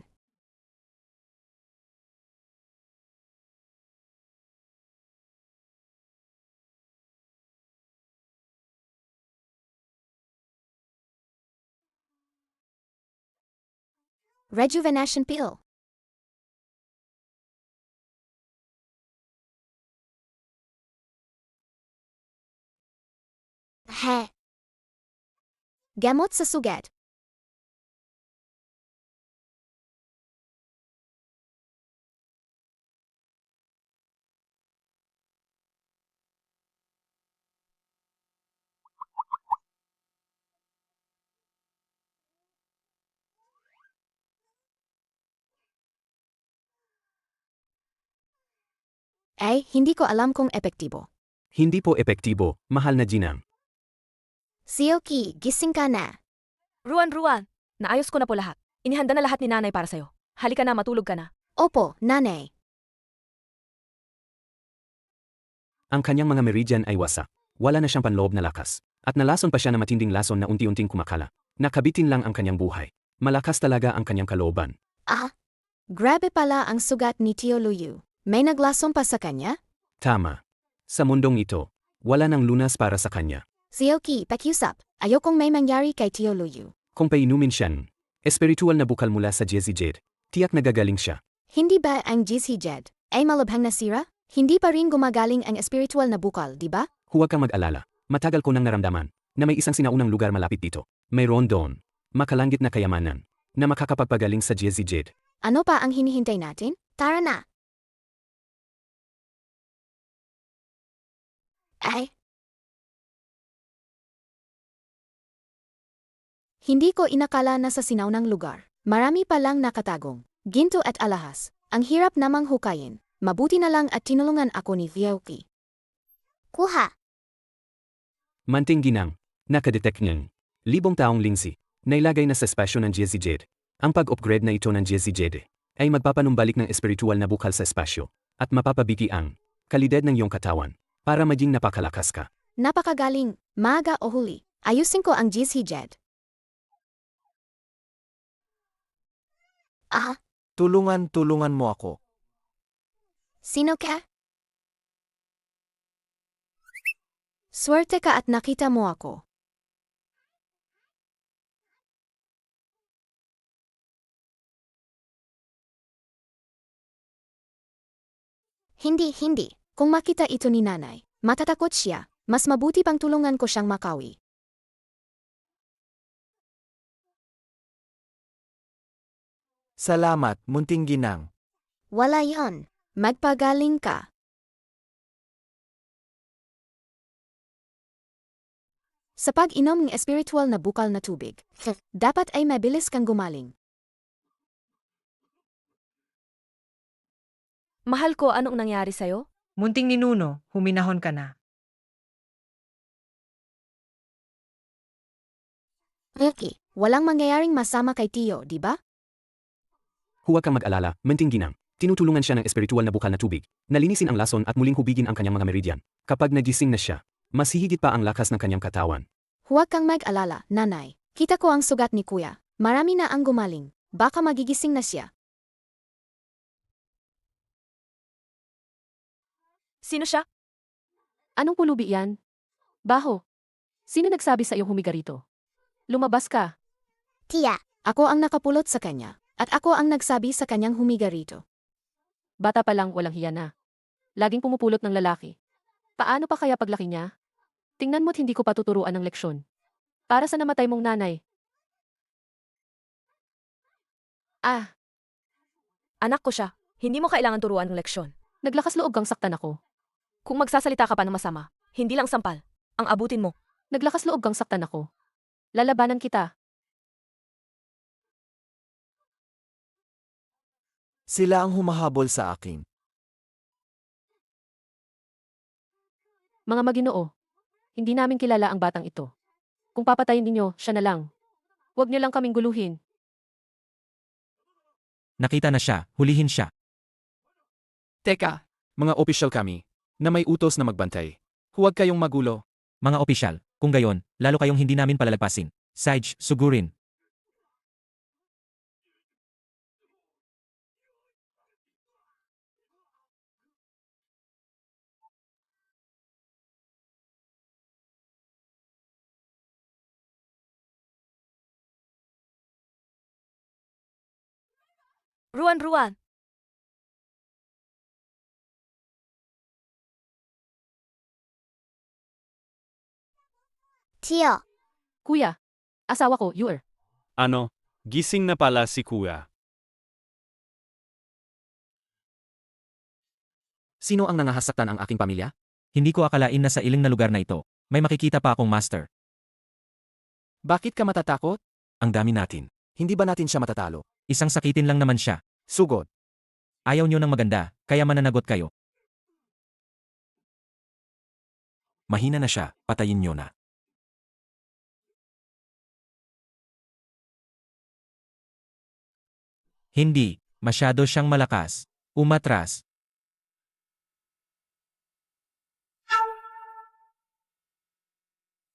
Rejuvenation pill. He. Gamot sa sugat. Ay, hindi ko alam kung epektibo. Hindi po epektibo, mahal na ginang. Sioki, gising ka na. Ruan, naayos ko na po lahat. Inihanda na lahat ni nanay para sa'yo. Halika na, matulog ka na. Opo, nanay. Ang kanyang mga meridian ay wasak. Wala na siyang panloob na lakas. At nalason pa siya na matinding lason na unti-unting kumakala. Nakabitin lang ang kanyang buhay. Malakas talaga ang kanyang kalooban. Ah, grabe pala ang sugat ni Tio Luyu. May naglason pa sa kanya? Tama. Sa mundong ito, wala nang lunas para sa kanya. Sioki, pakiusap. Ayokong may mangyari kay Tio Luyu. Kung painumin siya, espiritual na bukal mula sa Jezzy Jade, tiyak nagagaling siya. Hindi ba ang Jizhi Jed ay malabhang nasira? Hindi pa rin gumagaling ang spiritual na bukal, di ba? Huwag kang mag-alala. Matagal ko nang naramdaman na may isang sinaunang lugar malapit dito. Mayroon doon, makalangit na kayamanan, na makakapagpagaling sa Jezzy Jade. Ano pa ang hinihintay natin? Tara na! Ay! Hindi ko inakala na sa sinaunang lugar. Marami palang nakatagong. Ginto at alahas. Ang hirap namang hukayin. Mabuti na lang at tinulungan ako ni Vyoki. Kuha! Manting ginang, nakadetect niyang 1,000 taong lingsi, na ilagay na sa espasyo ng Jezzy Jade. Ang pag-upgrade na ito ng Jezzy Jade ay magpapanumbalik ng espiritual na bukal sa espasyo at mapapabiki ang kalidad ng iyong katawan para maging napakalakas ka. Napakagaling. Maaga o huli. Ayusin ko ang Jizhi Jed. Ah, Tulungan mo ako. sino ka? Swerte ka at nakita mo ako. Hindi. Kung makita ito ni nanay, matatakot siya. Mas mabuti pang tulungan ko siyang makawi. Salamat, munting ginang. Wala yon. Magpagaling ka. Sa pag-inom ng espiritual na bukal na tubig, dapat ay mabilis kang gumaling. Mahal ko, anong nangyari sa'yo? Munting ninuno, huminahon ka na. Okay, walang mangyayaring masama kay Tio, di ba? Huwag kang mag-alala, manting ginang. Tinutulungan siya ng espiritual na bukal na tubig, nalinisin ang lason at muling hubigin ang kanyang mga meridian. Kapag nagising na siya, mas hihigit pa ang lakas ng kanyang katawan. Huwag kang mag-alala, nanay. Kita ko ang sugat ni kuya. Marami na ang gumaling. Baka magigising na siya. Sino siya? Anong pulubi yan? Baho. Sino nagsabi sa iyong humiga rito? Lumabas ka. Tia, ako ang nakapulot sa kanya. At ako ang nagsabi sa kanyang humiga rito. Bata pa lang walang hiya na. Laging pumupulot ng lalaki. Paano pa kaya paglaki niya? Tingnan mo't hindi ko patuturuan ng leksyon. Para sa namatay mong nanay. Ah, Anak ko siya. Hindi mo kailangan turuan ng leksyon. Naglakas loob kang saktan ako. Kung magsasalita ka pa ng masama, hindi lang sampal. Ang abutin mo. Naglakas loob kang saktan ako. Lalabanan kita. Sila ang humahabol sa akin. Mga maginoo. Hindi namin kilala ang batang ito. Kung papatayin ninyo, siya na lang. Huwag niyo lang kaming guluhin. Nakita na siya, hulihin siya. Teka, mga opisyal kami, na may utos na magbantay. Huwag kayong magulo. Mga opisyal, kung gayon, lalo kayong hindi namin palalagpasin. Sage, sugurin. Ruan. Tio, Kuya, asawa ko, Yuer. Ano, gising na pala si Kuya. Sino ang nangahasaktan ang aking pamilya? Hindi ko akalain na sa iling na lugar na ito, may makikita pa akong master. Bakit ka matatakot? Ang dami natin. Hindi ba natin siya matatalo? Isang sakitin lang naman siya. Sugod. Ayaw nyo ng maganda, kaya mananagot kayo. Mahina na siya, patayin nyo na. Hindi, masyado siyang malakas. Umatras.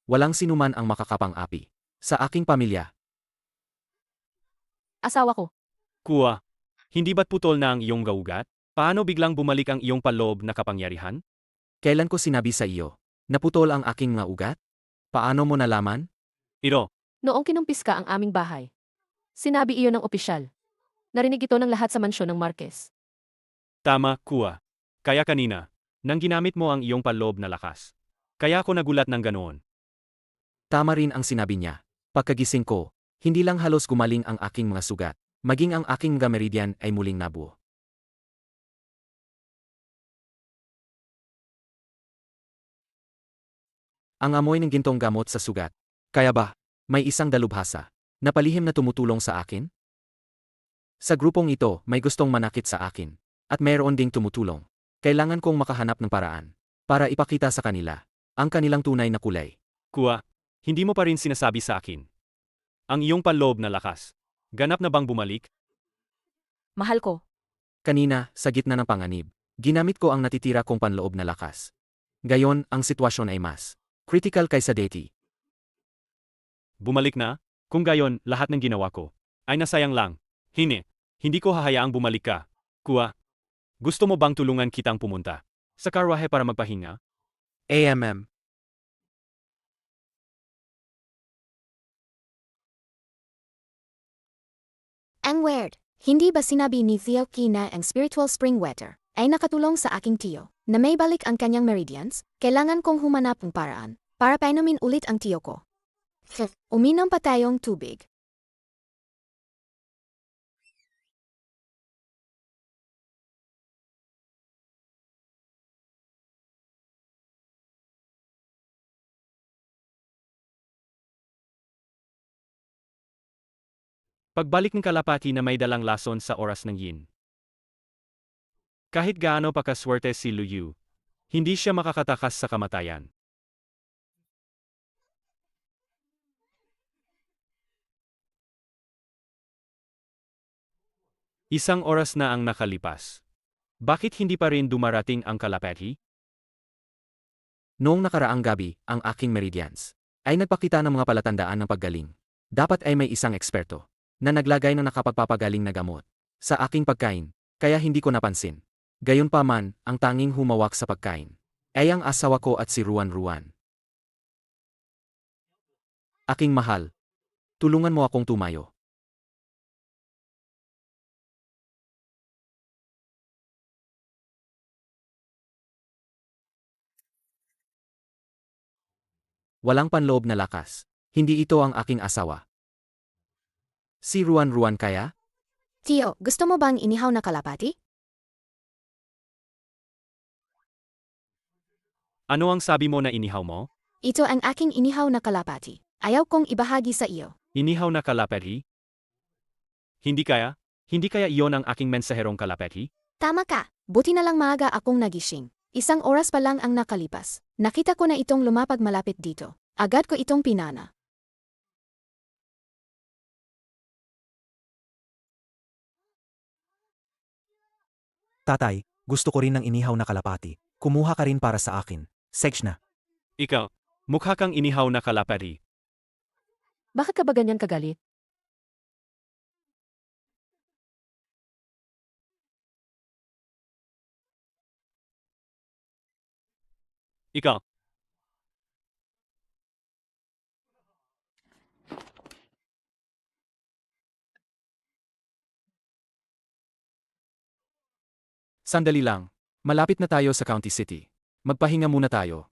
Walang sinuman ang makakapang-api. Sa aking pamilya, Asawa ko. Kuya, hindi ba't putol na ang iyong gaugat? Paano biglang bumalik ang iyong paloob na kapangyarihan? kailan ko sinabi sa iyo, naputol ang aking mga ugat? Paano mo nalaman? Iro, Noong kinumpis ka ang aming bahay. Sinabi iyon ng opisyal. Narinig ito ng lahat sa mansyon ng Marquez. tama, Kuya. Kaya kanina, nang ginamit mo ang iyong paloob na lakas. Kaya ako nagulat ng ganoon. Tama rin ang sinabi niya. Pagkagising ko, hindi lang halos gumaling ang aking mga sugat, maging ang aking mga meridian ay muling nabuo. Ang amoy ng gintong gamot sa sugat. Kaya ba, may isang dalubhasa na palihim na tumutulong sa akin? Sa grupong ito, may gustong manakit sa akin. At mayroon ding tumutulong. Kailangan kong makahanap ng paraan para ipakita sa kanila ang kanilang tunay na kulay. Kuya, hindi mo pa rin sinasabi sa akin. Ang iyong paloob na lakas. Ganap na bang bumalik? Mahal ko. Kanina, sa gitna ng panganib, ginamit ko ang natitira kong panloob na lakas. Gayon, ang sitwasyon ay mas critical kaysa dati. Bumalik na? Kung gayon, lahat ng ginawa ko ay nasayang lang. Hindi ko hahayaang bumalik ka. Kuya, gusto mo bang tulungan kitang pumunta sa karwahe para magpahinga? AMM. ang weird. Hindi ba sinabi ni Theo na ang spiritual spring water ay nakatulong sa aking tiyo na may balik ang kanyang meridians? Kailangan kong humanap ng paraan para painumin ulit ang tiyo ko. Uminom pa tayong tubig. Pagbalik ng kalapati na may dalang lason sa oras ng yin. Kahit gaano pa kaswerte si Luyu, hindi siya makakatakas sa kamatayan. Isang oras na ang nakalipas. Bakit hindi pa rin dumarating ang kalapati? Noong nakaraang gabi, ang aking meridians ay nagpakita ng mga palatandaan ng paggaling. Dapat ay may isang eksperto na naglagay ng nakapagpapagaling na gamot sa aking pagkain, kaya hindi ko napansin. Gayunpaman, ang tanging humawak sa pagkain ay ang asawa ko at si Ruan. Aking mahal, tulungan mo akong tumayo. Walang panloob na lakas. Hindi ito ang aking asawa. Si Ruan kaya? Tio, gusto mo bang inihaw na kalapati? Ano ang sabi mo na inihaw mo? Ito ang aking inihaw na kalapati. Ayaw kong ibahagi sa iyo. Inihaw na kalapati? Hindi kaya? Hindi kaya iyon ang aking mensaherong kalapati? Tama ka. Buti na lang maaga akong nagising. 1 oras pa lang ang nakalipas. Nakita ko na itong lumapag malapit dito. Agad ko itong pinana. Tatay, gusto ko rin ng inihaw na kalapati. Kumuha ka rin para sa akin. Sex na. Ikaw, mukha kang inihaw na kalapati. Bakit ka ba ganyan kagalit? Ikaw, Sandali lang. Malapit na tayo sa County City. Magpahinga muna tayo.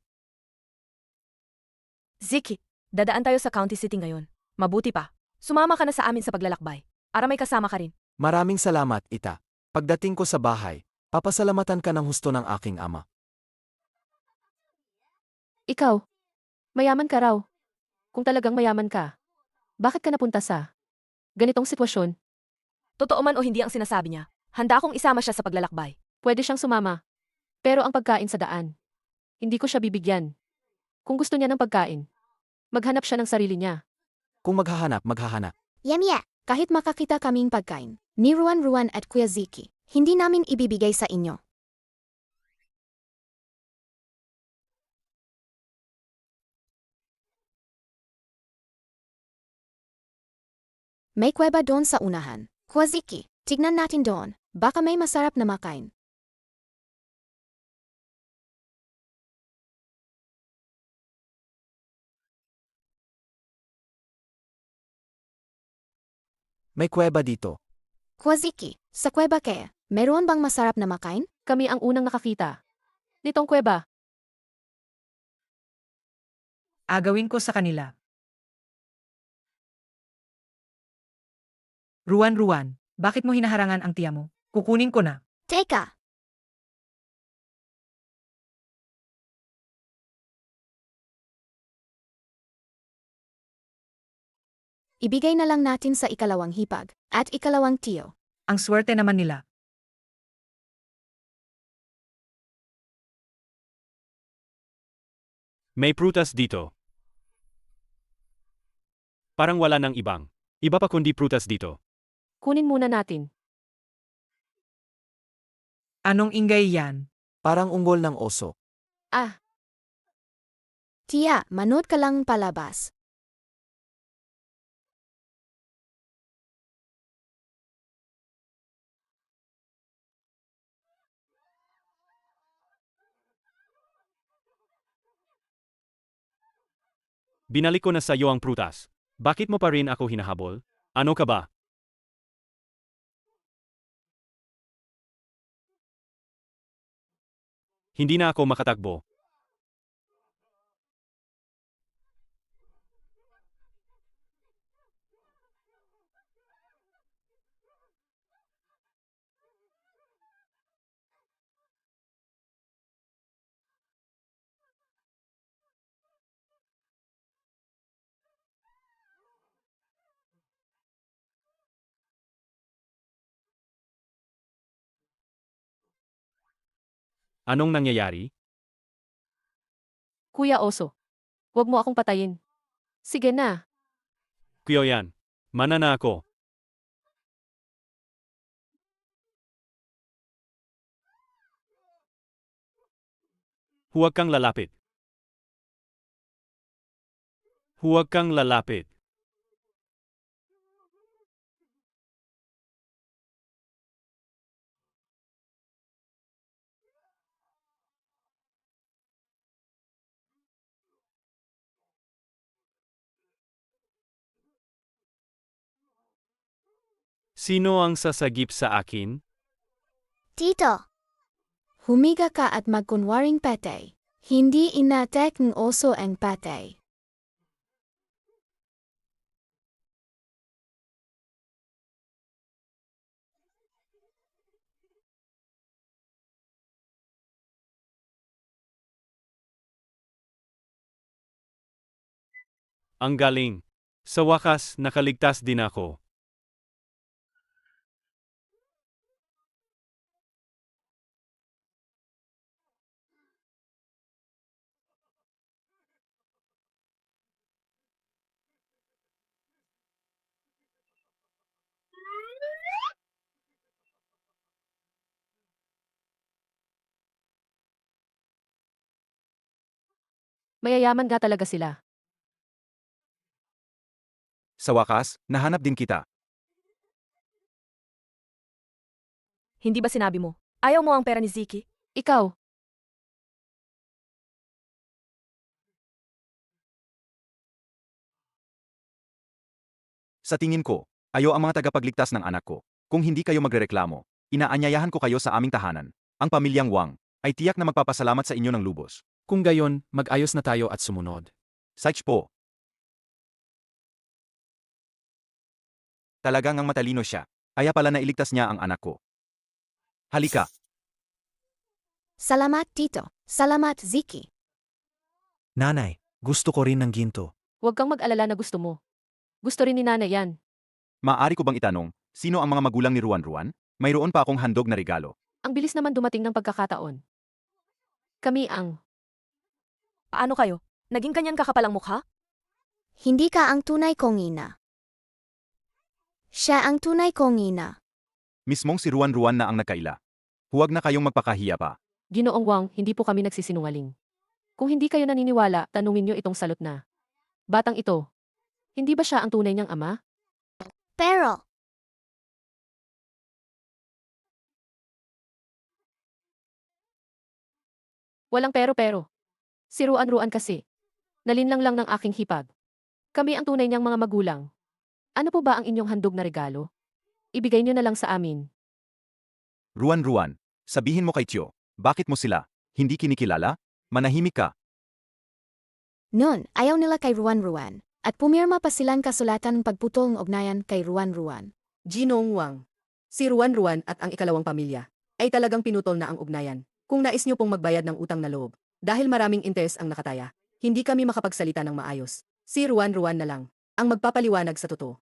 Ziki, dadaan tayo sa County City ngayon. Mabuti pa. Sumama ka na sa amin sa paglalakbay. Para may kasama ka rin. Maraming salamat, Ita. Pagdating ko sa bahay, papasalamatan ka ng husto ng aking ama. Ikaw, mayaman ka raw. Kung talagang mayaman ka, bakit ka napunta sa ganitong sitwasyon? Totoo man o hindi ang sinasabi niya, handa akong isama siya sa paglalakbay. Pwede siyang sumama. Pero ang pagkain sa daan, hindi ko siya bibigyan. Kung gusto niya ng pagkain, maghanap siya ng sarili niya. Kung maghahanap, maghahanap. Yamya, kahit makakita kaming pagkain, ni Ruan at Kuya Ziki, hindi namin ibibigay sa inyo. May kuweba doon sa unahan. Kuya Ziki, tignan natin doon. Baka may masarap na makain. May kuweba dito. Kuya Ziki, sa kuweba kaya, meron bang masarap na makain? Kami ang unang nakakita nitong kuweba. Agawin ko sa kanila. Ruan, bakit mo hinaharangan ang tiya mo? Kukunin ko na. Teka! Ibigay na lang natin sa ikalawang hipag at ikalawang tiyo. Ang swerte naman nila. may prutas dito. Parang wala nang ibang. Iba pa kundi prutas dito. Kunin muna natin. Anong ingay yan? Parang unggol ng oso. Ah, Tiya, manood ka lang palabas. Binalik ko na sa iyo ang prutas. Bakit mo pa rin ako hinahabol? Ano ka ba? Hindi na ako makatakbo. Anong nangyayari? Kuya Oso. Huwag mo akong patayin. Sige na. Kuya yan. Mana na ako. Huwag kang lalapit. Huwag kang lalapit. Sino ang sasagip sa akin? Tito! Humiga ka at magkunwaring patay. Hindi inatek ng oso ang patay. Ang galing. Sa wakas, nakaligtas din ako. Mayayaman nga talaga sila. Sa wakas, nahanap din kita. Hindi ba sinabi mo? Ayaw mo ang pera ni Ziki? Ikaw, Sa tingin ko, ayo ang mga tagapagligtas ng anak ko. Kung hindi kayo magrereklamo, inaanyayahan ko kayo sa aming tahanan. Ang pamilyang Wang ay tiyak na magpapasalamat sa inyo ng lubos. Kung gayon, mag-ayos na tayo at sumunod. Sach po. Talagang ang matalino siya. Kaya pala nailigtas niya ang anak ko. Halika. Salamat, Tito. Salamat, Ziki. Nanay, gusto ko rin ng ginto. huwag kang mag-alala na gusto mo. Gusto rin ni nanay yan. Maaari ko bang itanong, sino ang mga magulang ni Ruan Ruan? Mayroon pa akong handog na regalo. Ang bilis naman dumating ng pagkakataon. Kami ang... Paano kayo? Naging kanyan kakapalang mukha? Hindi ka ang tunay kong ina. Siya ang tunay kong ina. Mismong si Ruan Ruan na ang nagkaila. Huwag na kayong magpakahiya pa. Ginoong Wang, hindi po kami nagsisinungaling. Kung hindi kayo naniniwala, tanungin nyo itong salot na. Batang ito, hindi ba siya ang tunay niyang ama? Pero, Walang pero-pero. Si Ruan-Ruan kasi. Nalinlang lang ng aking hipag. Kami ang tunay niyang mga magulang. Ano po ba ang inyong handog na regalo? Ibigay niyo na lang sa amin. Ruan Ruan, sabihin mo kay Tio, bakit mo sila hindi kinikilala? Manahimik ka. noon, ayaw nila kay Ruan Ruan. At pumirma pa silang kasulatan pagputol ng ugnayan kay Ruan Ruan. Ginoong Wang. Si Ruan Ruan at ang ikalawang pamilya ay talagang pinutol na ang ugnayan. Kung nais niyo pong magbayad ng utang na loob, dahil maraming interes ang nakataya, hindi kami makapagsalita ng maayos. Si Ruan Ruan na lang ang magpapaliwanag sa totoo.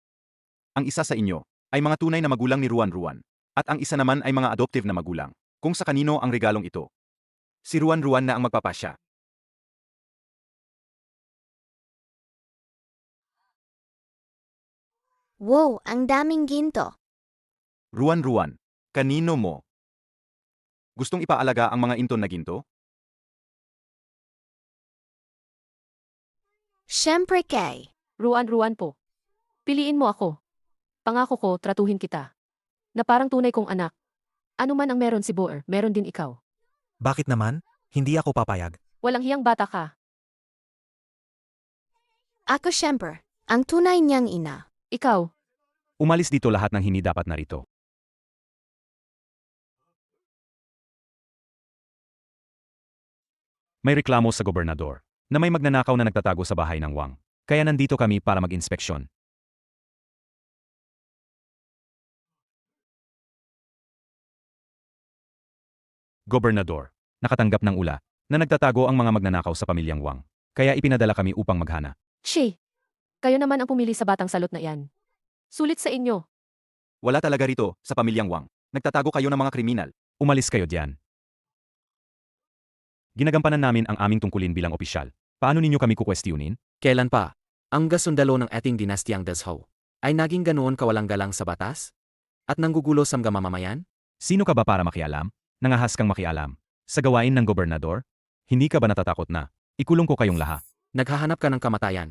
Ang isa sa inyo ay mga tunay na magulang ni Ruan Ruan, at ang isa naman ay mga adoptive na magulang. Kung sa kanino ang regalong ito? Si Ruan Ruan na ang magpapasya. Wow, ang daming ginto. Ruan Ruan, kanino mo? Gustong ipaalaga ang mga inton na ginto? Siyempre kay. Ruan-Ruan po. Piliin mo ako. Pangako ko, tratuhin kita. Na parang tunay kong anak. Ano man ang meron si Boer, meron din ikaw. Bakit naman? Hindi ako papayag. Walang hiyang bata ka. Ako siyempre, ang tunay niyang ina. Ikaw, Umalis dito lahat ng hindi dapat narito. May reklamo sa gobernador na may magnanakaw na nagtatago sa bahay ng Wang. Kaya nandito kami para mag-inspeksyon. Gobernador, nakatanggap ng ula na nagtatago ang mga magnanakaw sa pamilyang Wang. Kaya ipinadala kami upang maghana. Shi. Kayo naman ang pumili sa batang salot na yan. Sulit sa inyo. Wala talaga rito sa pamilyang Wang. Nagtatago kayo ng mga kriminal. Umalis kayo diyan. Ginagampanan namin ang aming tungkulin bilang opisyal. Paano ninyo kami kukwestiyonin? Kailan pa? Ang gasundalo ng ating dinastyang Dazhou ay naging ganoon kawalang galang sa batas? At nanggugulo sa mga mamamayan? Sino ka ba para makialam? Nangahas kang makialam. Sa gawain ng gobernador? Hindi ka ba natatakot na ikulong ko kayong lahat? Naghahanap ka ng kamatayan.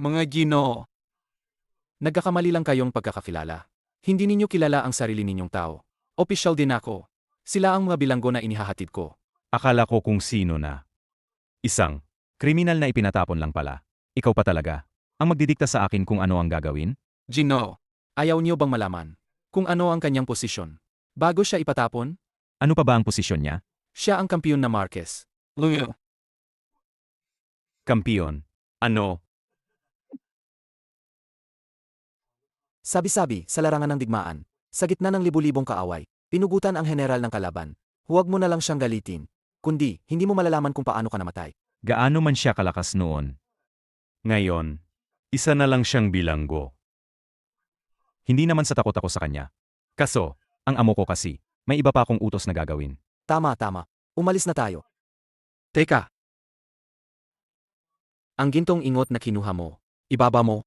Mga Ginoo, nagkakamali lang kayong pagkakakilala. Hindi ninyo kilala ang sarili ninyong tao. Opisyal din ako. Sila ang mga bilanggo na inihahatid ko. Akala ko kung sino na. Isang kriminal na ipinatapon lang pala. Ikaw pa talaga ang magdidikta sa akin kung ano ang gagawin? Ginoo, ayaw niyo bang malaman kung ano ang kanyang posisyon? Bago siya ipatapon, Ano pa ba ang posisyon niya? siya ang kampiyon na Marquez. Luyo. Kampiyon. Ano? Sabi-sabi, sa larangan ng digmaan, sa gitna ng libu-libong kaaway, pinugutan ang general ng kalaban. Huwag mo na lang siyang galitin. Kundi, hindi mo malalaman kung paano ka namatay. Gaano man siya kalakas noon. Ngayon, isa na lang siyang bilanggo. Hindi naman sa takot ako sa kanya. Kaso, ang amo ko kasi, may iba pa akong utos na gagawin. Tama, tama. Umalis na tayo. Teka. Ang gintong ingot na kinuha mo, ibaba mo.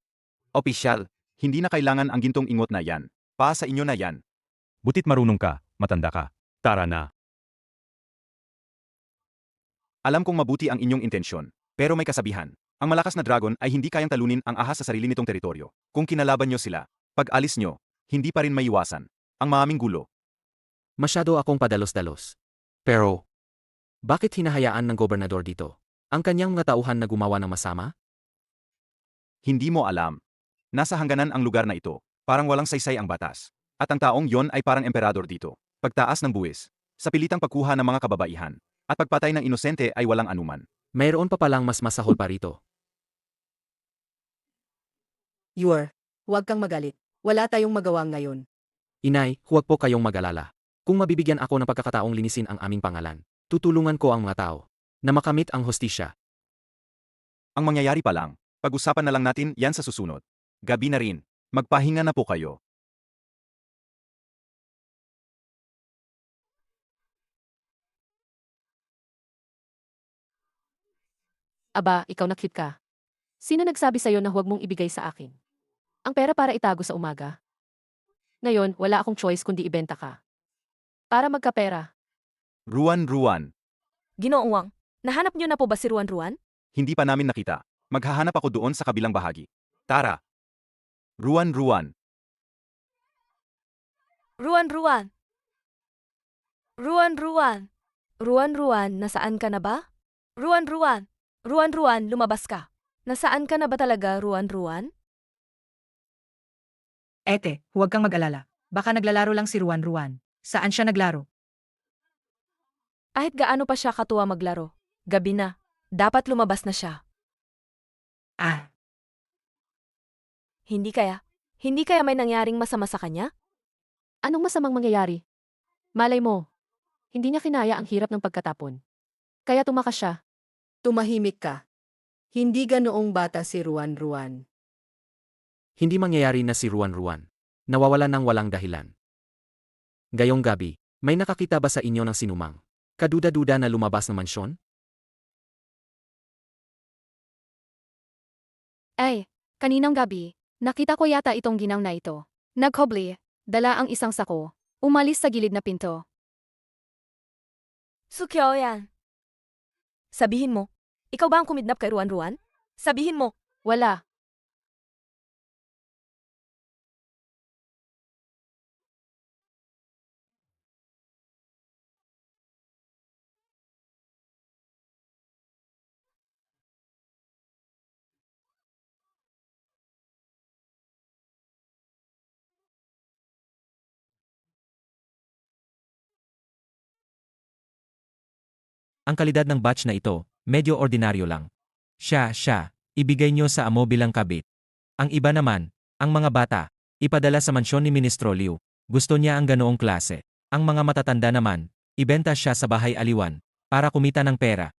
Opisyal, hindi na kailangan ang gintong ingot na yan. Pa sa inyo na yan. Butit marunong ka, matanda ka. Tara na. Alam kong mabuti ang inyong intensyon, pero may kasabihan. Ang malakas na dragon ay hindi kayang talunin ang ahas sa sarili nitong teritoryo. Kung kinalaban nyo sila, pag alis nyo, hindi pa rin maiwasan ang maaming gulo. Masyado akong padalos-dalos. Pero, bakit hinahayaan ng gobernador dito? Ang kanyang mga tauhan na gumawa ng masama? Hindi mo alam. Nasa hangganan ang lugar na ito, parang walang saysay ang batas. At ang taong yon ay parang emperador dito. Pagtaas ng buwis, sa pilitang pagkuha ng mga kababaihan, at pagpatay ng inosente ay walang anuman. Mayroon pa palang mas masahol pa rito. Huwag kang magalit. Wala tayong magawa ngayon. Inay, huwag po kayong mag-alala. Kung mabibigyan ako ng pagkakataong linisin ang aming pangalan, tutulungan ko ang mga tao na makamit ang hostisya. Ang mangyayari pa lang, pag-usapan na lang natin yan sa susunod. Gabi na rin. Magpahinga na po kayo. Aba, ikaw na cute ka. Sino nagsabi sa'yo na huwag mong ibigay sa akin? Ang pera para itago sa umaga. Ngayon, wala akong choice kundi ibenta ka. Para magkapera. Ruan. Ginoong Wang, nahanap niyo na po ba si Ruan? Hindi pa namin nakita. Maghahanap ako doon sa kabilang bahagi. Tara. Ruan. Ruan. Ruan, nasaan ka na ba? Ruan, lumabas ka. Nasaan ka na ba talaga, Ruan? Ete, huwag kang mag-alala. Baka naglalaro lang si Ruan. Saan siya naglaro? Kahit gaano pa siya katuwa maglaro. Gabi na. Dapat lumabas na siya. Ah, Hindi kaya may nangyaring masama sa kanya? Anong masamang mangyayari? Malay mo, hindi niya kinaya ang hirap ng pagkatapon. Kaya tumakas siya. Tumahimik ka. Hindi ganoong bata si Ruan. Hindi mangyayari na si Ruan. Nawawalan ng walang dahilan. Gayong gabi, may nakakita ba sa inyo ng sinumang kaduda-duda na lumabas ng mansyon? Ay, kaninang gabi, nakita ko yata itong ginaw na ito. Naghobli, dala ang isang sako, umalis sa gilid na pinto. Sukyo yan. Sabihin mo, ikaw ba ang kumidnap kay Ruan? Sabihin mo. Wala. Ang kalidad ng batch na ito, medyo ordinaryo lang. Siya, ibigay nyo sa amo bilang kabit. Ang iba naman, ang mga bata, ipadala sa mansyon ni Ministro Liu. Gusto niya ang ganoong klase. Ang mga matatanda naman, ibenta siya sa bahay aliwan, para kumita ng pera.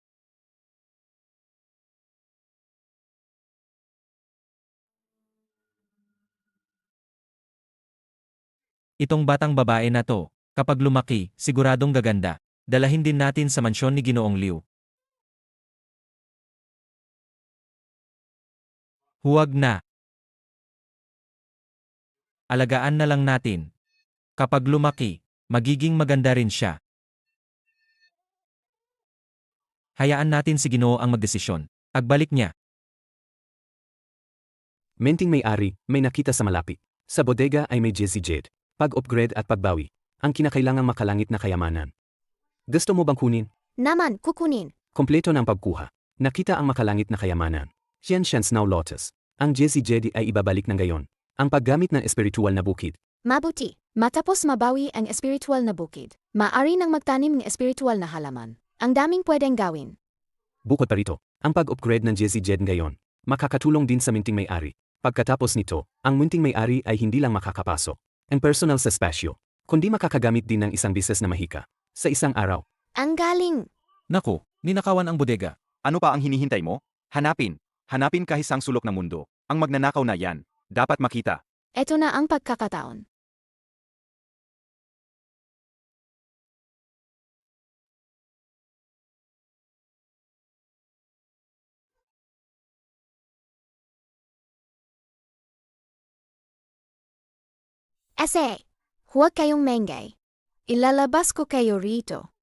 Itong batang babae na to, kapag lumaki, siguradong gaganda. Dalahin din natin sa mansyon ni Ginoong Liu. Huwag na. Alagaan na lang natin. Kapag lumaki, magiging maganda rin siya. Hayaan natin si Ginoo ang magdesisyon. Agbalik niya. Menting may-ari, may nakita sa malapit. Sa bodega ay may Jesse Jed. Pag-upgrade at pagbawi. Ang kinakailangang makalangit na kayamanan. Gusto mo bang kunin? Naman, kukunin. Kompleto ng pagkuha. Nakita ang makalangit na kayamanan. Science Now Lotus. Ang Jesse Jedi ay ibabalik ng gayon. Ang paggamit ng espiritual na bukid. Mabuti, matapos mabawi ang espiritual na bukid, maaari nang magtanim ng espiritual na halaman. Ang daming pwedeng gawin. Bukod pa rito, ang pag-upgrade ng Jesse Jed ngayon, makakatulong din sa munting may-ari. Pagkatapos nito, ang munting may-ari ay hindi lang makakapasok ang personal sa espasyo, kundi makakagamit din ng isang bises na mahika sa isang araw. Ang galing! Naku, ninakawan ang bodega. Ano pa ang hinihintay mo? Hanapin. Hanapin kahit saang sulok ng mundo. Ang magnanakaw na yan. Dapat makita. Ito na ang pagkakataon. Ese, huwag kayong mengay. Ilalabas ko kayo rito.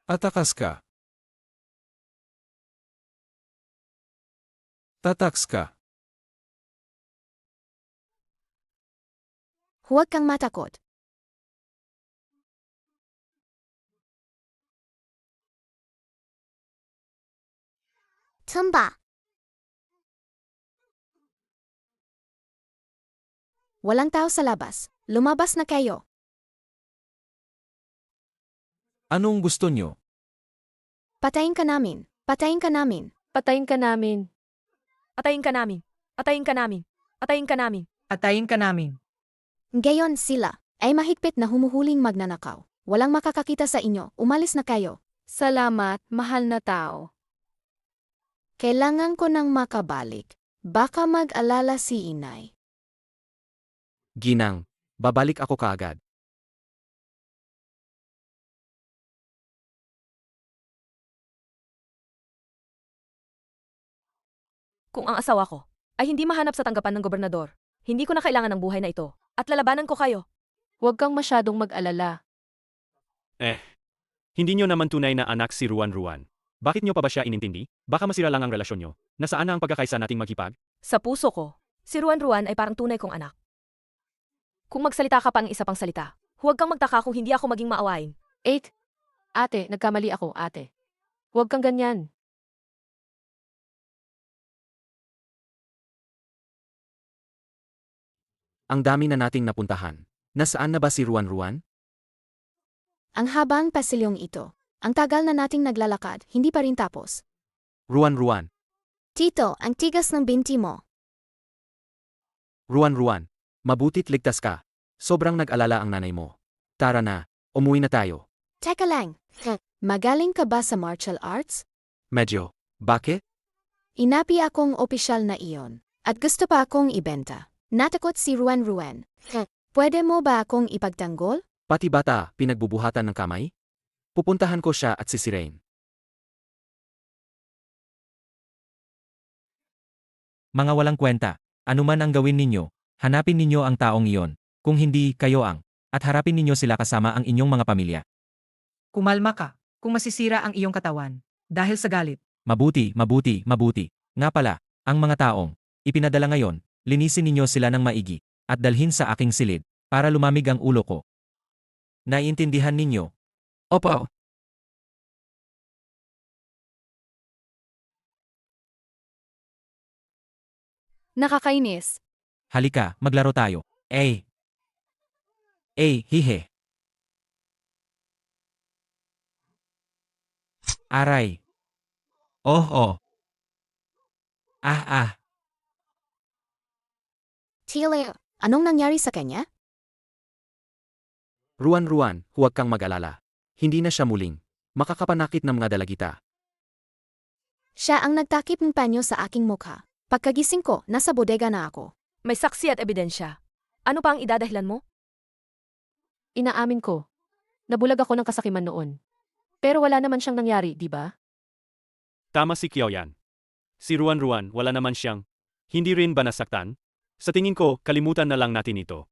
Atakas ka. Tataks ka. Huwag kang matakot. Tumba. Walang tao sa labas. Lumabas na kayo. Anong gusto nyo? Patayin ka namin. Patayin ka namin. Patayin ka namin. Atayin ka namin. Atayin ka namin. Atayin ka namin. Atayin ka namin. Gayon sila ay mahigpit na humuhuling magnanakaw. Walang makakakita sa inyo. Umalis na kayo. Salamat, mahal na tao. Kailangan ko nang makabalik. Baka mag-alala si inay. Ginang, babalik ako kaagad. Kung ang asawa ko ay hindi mahanap sa tanggapan ng gobernador, hindi ko na kailangan ng buhay na ito. At lalabanan ko kayo. Huwag kang masyadong mag-alala. Hindi nyo naman tunay na anak si Ruan Ruan. Bakit nyo pa ba siya inintindi? Baka masira lang ang relasyon nyo. Nasaan na ang pagkakaisa nating maghipag? Sa puso ko, si Ruan Ruan ay parang tunay kong anak. Kung magsalita ka pa ng isa pang salita, huwag kang magtaka kung hindi ako maging maawain. 8. Ate, nagkamali ako, ate. Huwag kang ganyan. Ang dami na nating napuntahan. Nasaan na ba si Ruan Ruan? Ang habang pasilyong ito. Ang tagal na nating naglalakad, hindi pa rin tapos. Ruan Ruan. Tito, ang tigas ng binti mo. Ruan Ruan. Mabutit ligtas ka. Sobrang nag-alala ang nanay mo. Tara na, umuwi na tayo. Teka lang. Magaling ka ba sa martial arts? Medyo. Bakit? Inapi akong opisyal na iyon. At gusto pa akong ibenta. Natakot si Ruan Ruan. Pwede mo ba akong ipagtanggol? Pati bata, pinagbubuhatan ng kamay? Pupuntahan ko siya at sisirain. Mga walang kwenta. Anuman ang gawin ninyo, hanapin ninyo ang taong iyon. Kung hindi, kayo ang. At harapin ninyo sila kasama ang inyong mga pamilya. Kumalma ka kung masisira ang iyong katawan. Dahil sa galit. Mabuti, mabuti, mabuti. Nga pala, ang mga taong ipinadala ngayon, linisin ninyo sila ng maigi at dalhin sa aking silid para lumamig ang ulo ko. Naiintindihan ninyo? Opo. Nakakainis. Halika, maglaro tayo. Hihe. Aray. Oh. Ah. Tila, anong nangyari sa kanya? Ruan Ruan, huwag kang mag-alala. Hindi na siya muling makakapanakit ng mga dalagita. Siya ang nagtakip ng panyo sa aking mukha. Pagkagising ko, nasa bodega na ako. May saksi at ebidensya. Ano pa ang idadahilan mo? Inaamin ko. Nabulag ako ng kasakiman noon. Pero wala naman siyang nangyari, di ba? Tama si Qiaoyan. Si Ruan Ruan, wala naman siyang. Hindi rin ba nasaktan? Sa tingin ko, kalimutan na lang natin ito.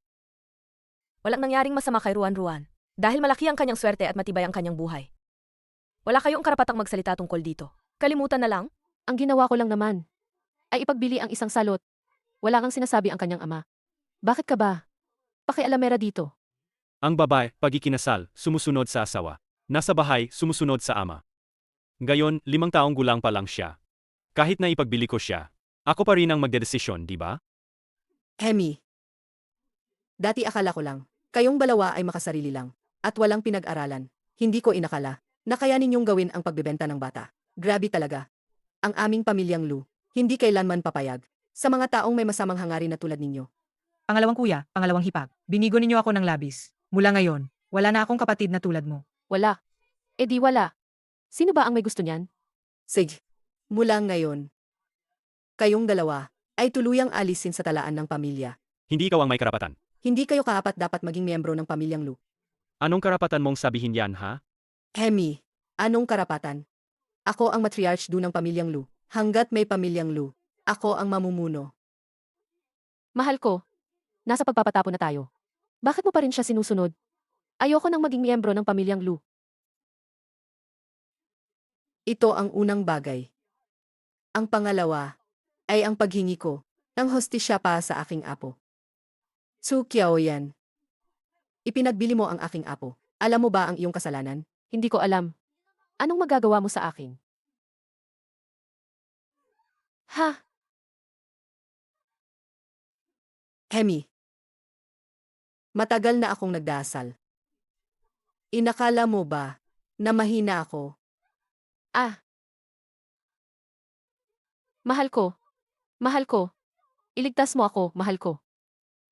Walang nangyaring masama kay Ruan Ruan. Dahil malaki ang kanyang swerte at matibay ang kanyang buhay. Wala kayong karapatang magsalita tungkol dito. Kalimutan na lang? Ang ginawa ko lang naman ay ipagbili ang isang salot. Wala kang sinasabi ang kanyang ama. Bakit ka ba? Pakialamera dito. Ang babae, pag ikinasal, sumusunod sa asawa. Nasa bahay, sumusunod sa ama. Gayon, 5 taong gulang pa lang siya. Kahit na ipagbili ko siya, ako pa rin ang magdedesisyon, di ba? Hemi. Dati akala ko lang, kayong dalawa ay makasarili lang, at walang pinag-aralan. Hindi ko inakala, na kaya ninyong gawin ang pagbebenta ng bata. Grabe talaga. Ang aming pamilyang Lu, hindi kailanman papayag, sa mga taong may masamang hangarin na tulad ninyo. Pangalawang kuya, pangalawang hipag. Binigo ninyo ako ng labis. Mula ngayon, Wala na akong kapatid na tulad mo. Wala. E di wala. Sino ba ang may gusto niyan? Sige. Mula ngayon, kayong dalawa ay tuluyang alisin sa talaan ng pamilya. Hindi ikaw ang may karapatan. Hindi kayo kaapat dapat maging miyembro ng pamilyang Lu. Anong karapatan mong sabihin yan, ha? Hemi, anong karapatan? Ako ang matriarch ng pamilyang Lu. Hanggat may pamilyang Lu, ako ang mamumuno. Mahal ko. Nasa pagpapatapo na tayo. Bakit mo pa rin siya sinusunod? Ayoko nang maging miyembro ng pamilyang Lu. Ito ang unang bagay. Ang pangalawa ay ang paghingi ko ng hostisya pa sa aking apo. Su Kiao yan. Ipinagbili mo ang aking apo. Alam mo ba ang iyong kasalanan? Hindi ko alam. Anong magagawa mo sa akin? Ha? Hemi. Matagal na akong nagdasal. Inakala mo ba na mahina ako? Ah. Mahal ko. Mahal ko. Iligtas mo ako, mahal ko.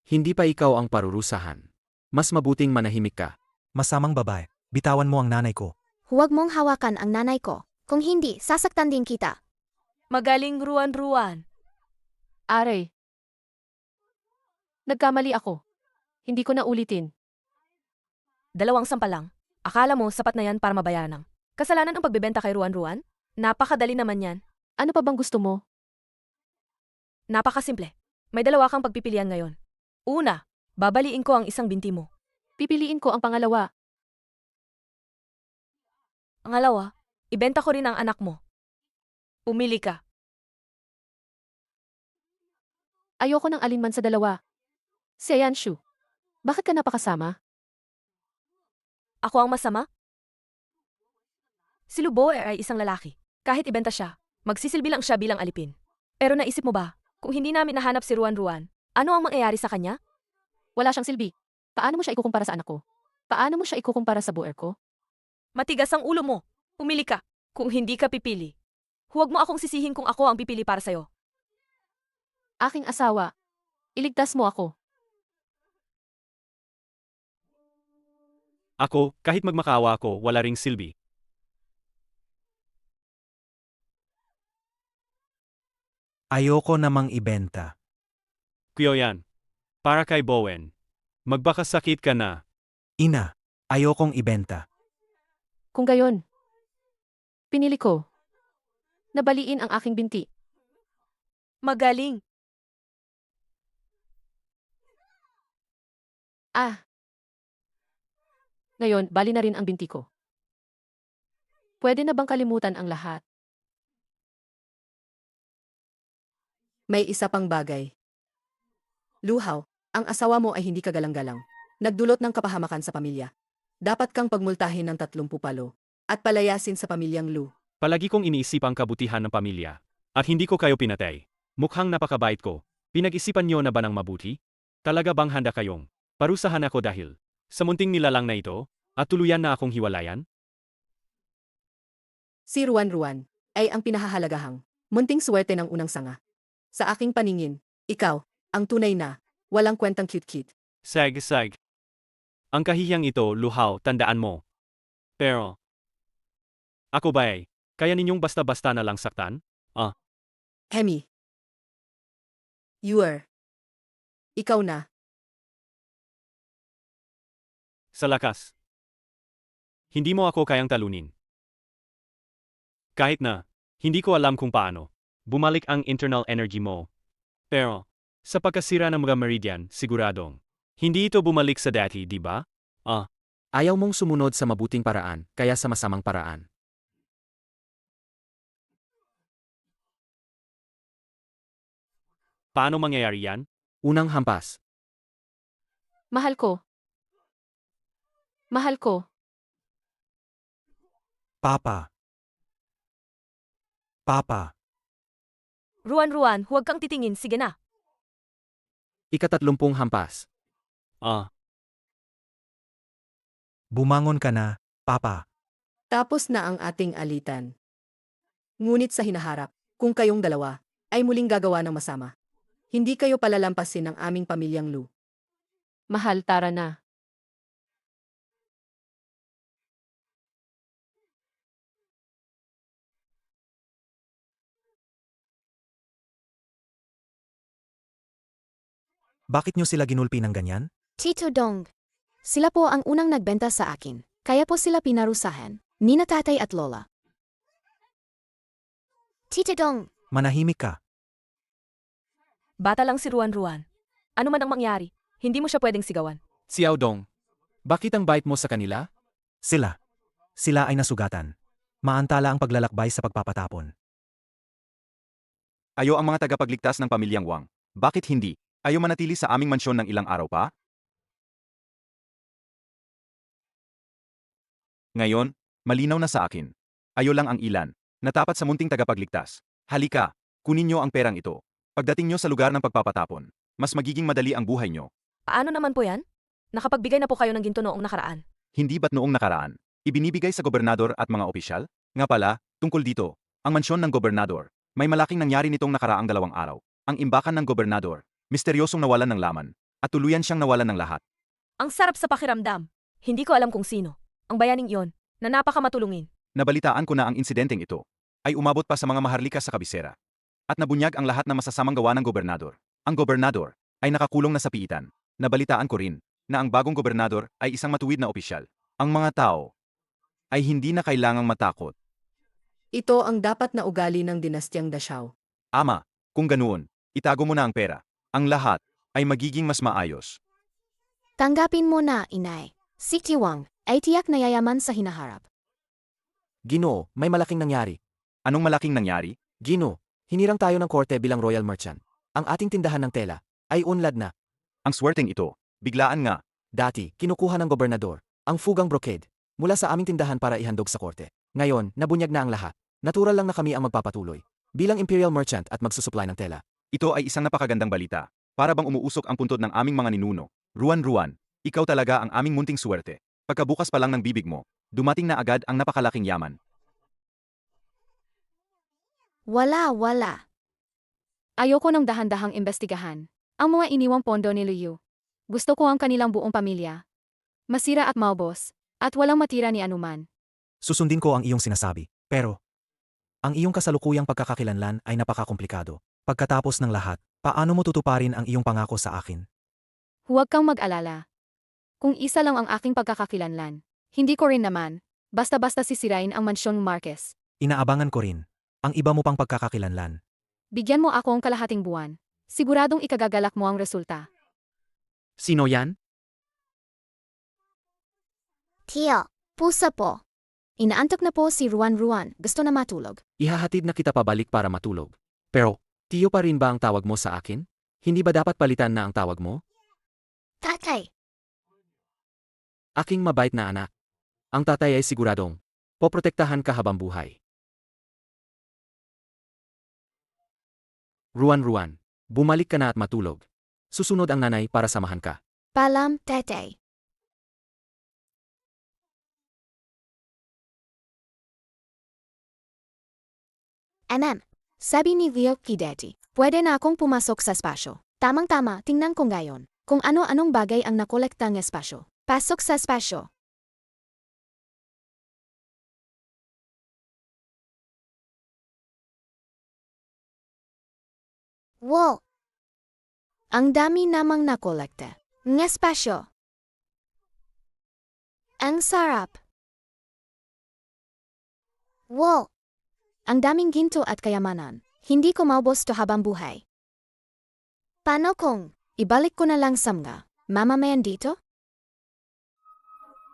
Hindi pa ikaw ang parurusahan. Mas mabuting manahimik ka. Masamang babae, bitawan mo ang nanay ko. Huwag mong hawakan ang nanay ko. Kung hindi, sasaktan din kita. Magaling ruan-ruan. Aray. Nagkamali ako. Hindi ko na ulitin. 2 sampalang. Akala mo sapat na yan para mabayaran ng kasalanan ang pagbebenta kay ruan-ruan? Napakadali naman yan. Ano pa bang gusto mo? Napakasimple. May 2 kang pagpipilian ngayon. Una, babaliin ko ang isang binti mo. Pipiliin ko ang pangalawa. Pangalawa, ibenta ko rin ang anak mo. Pumili ka. Ayoko ng alinman sa 2. Si Ayanshu. Bakit ka napakasama? Ako ang masama? Si Luboe ay isang lalaki. Kahit ibenta siya, magsisilbi lang siya bilang alipin. Pero naisip mo ba, kung hindi namin nahanap si Ruan-Ruan, ano ang mangyayari sa kanya? Wala siyang silbi. Paano mo siya ikukumpara sa anak ko? Paano mo siya ikukumpara sa buer ko? Matigas ang ulo mo. Pumili ka. Kung hindi ka pipili, huwag mo akong sisihin kung ako ang pipili para sa'yo. Aking asawa. Iligtas mo ako. Ako, kahit magmakaawa ako, wala ring silbi. Ayoko namang ibenta. Kuya yan. Para kay Bowen. Magbakasakit ka na. Ina, ayokong ibenta. Kung gayon. Pinili ko. Nabaliin ang aking binti. Magaling. Ah. Ngayon, bali na rin ang binti ko. Pwede na bang kalimutan ang lahat? May isa pang bagay. Luhaw, ang asawa mo ay hindi kagalang-galang. Nagdulot ng kapahamakan sa pamilya. Dapat kang pagmultahin ng 30 palo at palayasin sa pamilyang Lu. Palagi kong iniisip ang kabutihan ng pamilya. At hindi ko kayo pinatay. Mukhang napakabait ko. Pinag-isipan niyo na ba ng mabuti? Talaga bang handa kayong parusahan ako dahil sa munting nilalang na ito at tuluyan na akong hiwalayan? Si Ruan-Ruan ay ang pinahahalagahang munting swerte ng unang sanga. Sa aking paningin, ikaw, ang tunay na, walang kwentang cute-cute. Sag. Ang kahihiyang ito, Luhaw, tandaan mo. Pero, ako ba ay, kaya ninyong basta-basta na lang saktan? Hemi. Ikaw na. Sa lakas. Hindi mo ako kayang talunin. Kahit na, hindi ko alam kung paano. Bumalik ang internal energy mo. Pero, sa pagkasira ng mga meridian, siguradong, hindi ito bumalik sa dati, di ba? Ayaw mong sumunod sa mabuting paraan, kaya sa masamang paraan. Paano mangyayari yan? Unang hampas. Mahal ko. Mahal ko. Papa. Ruan-Ruan, huwag kang titingin, sige na. Ika-30 hampas. Bumangon ka na, Papa. Tapos na ang ating alitan. Ngunit sa hinaharap, kung kayong dalawa, ay muling gagawa ng masama. Hindi kayo palalampasin ng aming pamilyang Lu. Mahal, tara na. Bakit nyo sila ginulpi ng ganyan? Tito Dong. Sila po ang unang nagbenta sa akin, kaya po sila pinarusahan, ni na tatay at lola. Tito Dong. Manahimik ka. Bata lang si Ruan-Ruan. Ano man ang mangyari, hindi mo siya pwedeng sigawan. Xiao Dong, bakit ang bait mo sa kanila? Sila. Sila ay nasugatan. Maantala ang paglalakbay sa pagpapatapon. Ayo ang mga tagapagligtas ng pamilyang Wang. Bakit hindi? Ayo manatili sa aming mansyon ng ilang araw pa? Ngayon, malinaw na sa akin. Ayo lang ang ilan, na tapat sa munting tagapagligtas. Halika, kunin nyo ang perang ito. Pagdating nyo sa lugar ng pagpapatapon, mas magiging madali ang buhay nyo. Paano naman po yan? Nakapagbigay na po kayo ng ginto noong nakaraan. Hindi ba't noong nakaraan, ibinibigay sa gobernador at mga opisyal? Nga pala, tungkol dito, ang mansyon ng gobernador, may malaking nangyari nitong nakaraang 2 araw. Ang imbakan ng gobernador, misteryosong nawalan ng laman, at tuluyan siyang nawalan ng lahat. Ang sarap sa pakiramdam. Hindi ko alam kung sino. Ang bayaning iyon, na napakamatulungin. Nabalitaan ko na ang insidenteng ito ay umabot pa sa mga maharlika sa kabisera. At nabunyag ang lahat ng masasamang gawa ng gobernador. Ang gobernador ay nakakulong na sa piitan. Nabalitaan ko rin na ang bagong gobernador ay isang matuwid na opisyal. Ang mga tao ay hindi na kailangang matakot. Ito ang dapat na ugali ng dinastyang Dashao. Ama, kung ganoon, itago mo na ang pera. Ang lahat ay magiging mas maayos. Tanggapin mo na, inay. Si Tiwang ay tiyak na yayaman sa hinaharap. Ginoo, may malaking nangyari. Anong malaking nangyari? Ginoo, hinirang tayo ng korte bilang royal merchant. Ang ating tindahan ng tela ay unlad na. Ang swerteng ito, biglaan nga. Dati, kinukuha ng gobernador ang fugang brocade mula sa aming tindahan para ihandog sa korte. Ngayon, nabunyag na ang lahat. Natural lang na kami ang magpapatuloy bilang imperial merchant at magsusupply ng tela. Ito ay isang napakagandang balita. Para bang umuusok ang puntod ng aming mga ninuno. Ruan-Ruan, ikaw talaga ang aming munting swerte. Pagkabukas pa lang ng bibig mo, dumating na agad ang napakalaking yaman. Wala. Ayoko ng dahan-dahang imbestigahan ang mga iniwang pondo ni Liu. Gusto ko ang kanilang buong pamilya. Masira at maubos, at walang matira ni anuman. Susundin ko ang iyong sinasabi. Pero, ang iyong kasalukuyang pagkakakilanlan ay napakakomplikado. Pagkatapos ng lahat, paano mo tutuparin ang iyong pangako sa akin? Huwag kang mag-alala. Kung isa lang ang aking pagkakakilanlan, hindi ko rin naman, basta-basta sisirain ang mansyong Marquez. Inaabangan ko rin. Ang iba mo pang pagkakakilanlan. Bigyan mo ako ang kalahating buwan. Siguradong ikagagalak mo ang resulta. Sino yan? Tio, pusa po. Inaantok na po si Ruan-Ruan. Gusto na matulog. Ihahatid na kita pabalik para matulog. Pero, tiyo pa rin ba ang tawag mo sa akin? Hindi ba dapat palitan na ang tawag mo? Tatay. Aking mabait na anak. Ang tatay ay siguradong poprotektahan ka habang buhay. Ruan-Ruan, bumalik ka na at matulog. Susunod ang nanay para samahan ka. Palam, tatay. Anan, sabi ni Leo Kideti, pwede na akong pumasok sa espasyo. Tamang-tama, tingnan ko ngayon kung ano-anong bagay ang nakolekta ng espasyo. Pasok sa espasyo. Wow! Ang dami namang nakolekta ng espasyo. Ang sarap. Wow! Ang daming ginto at kayamanan. Hindi ko maubos to habang buhay. Paano kung ibalik ko na lang sa mga mamamayan dito?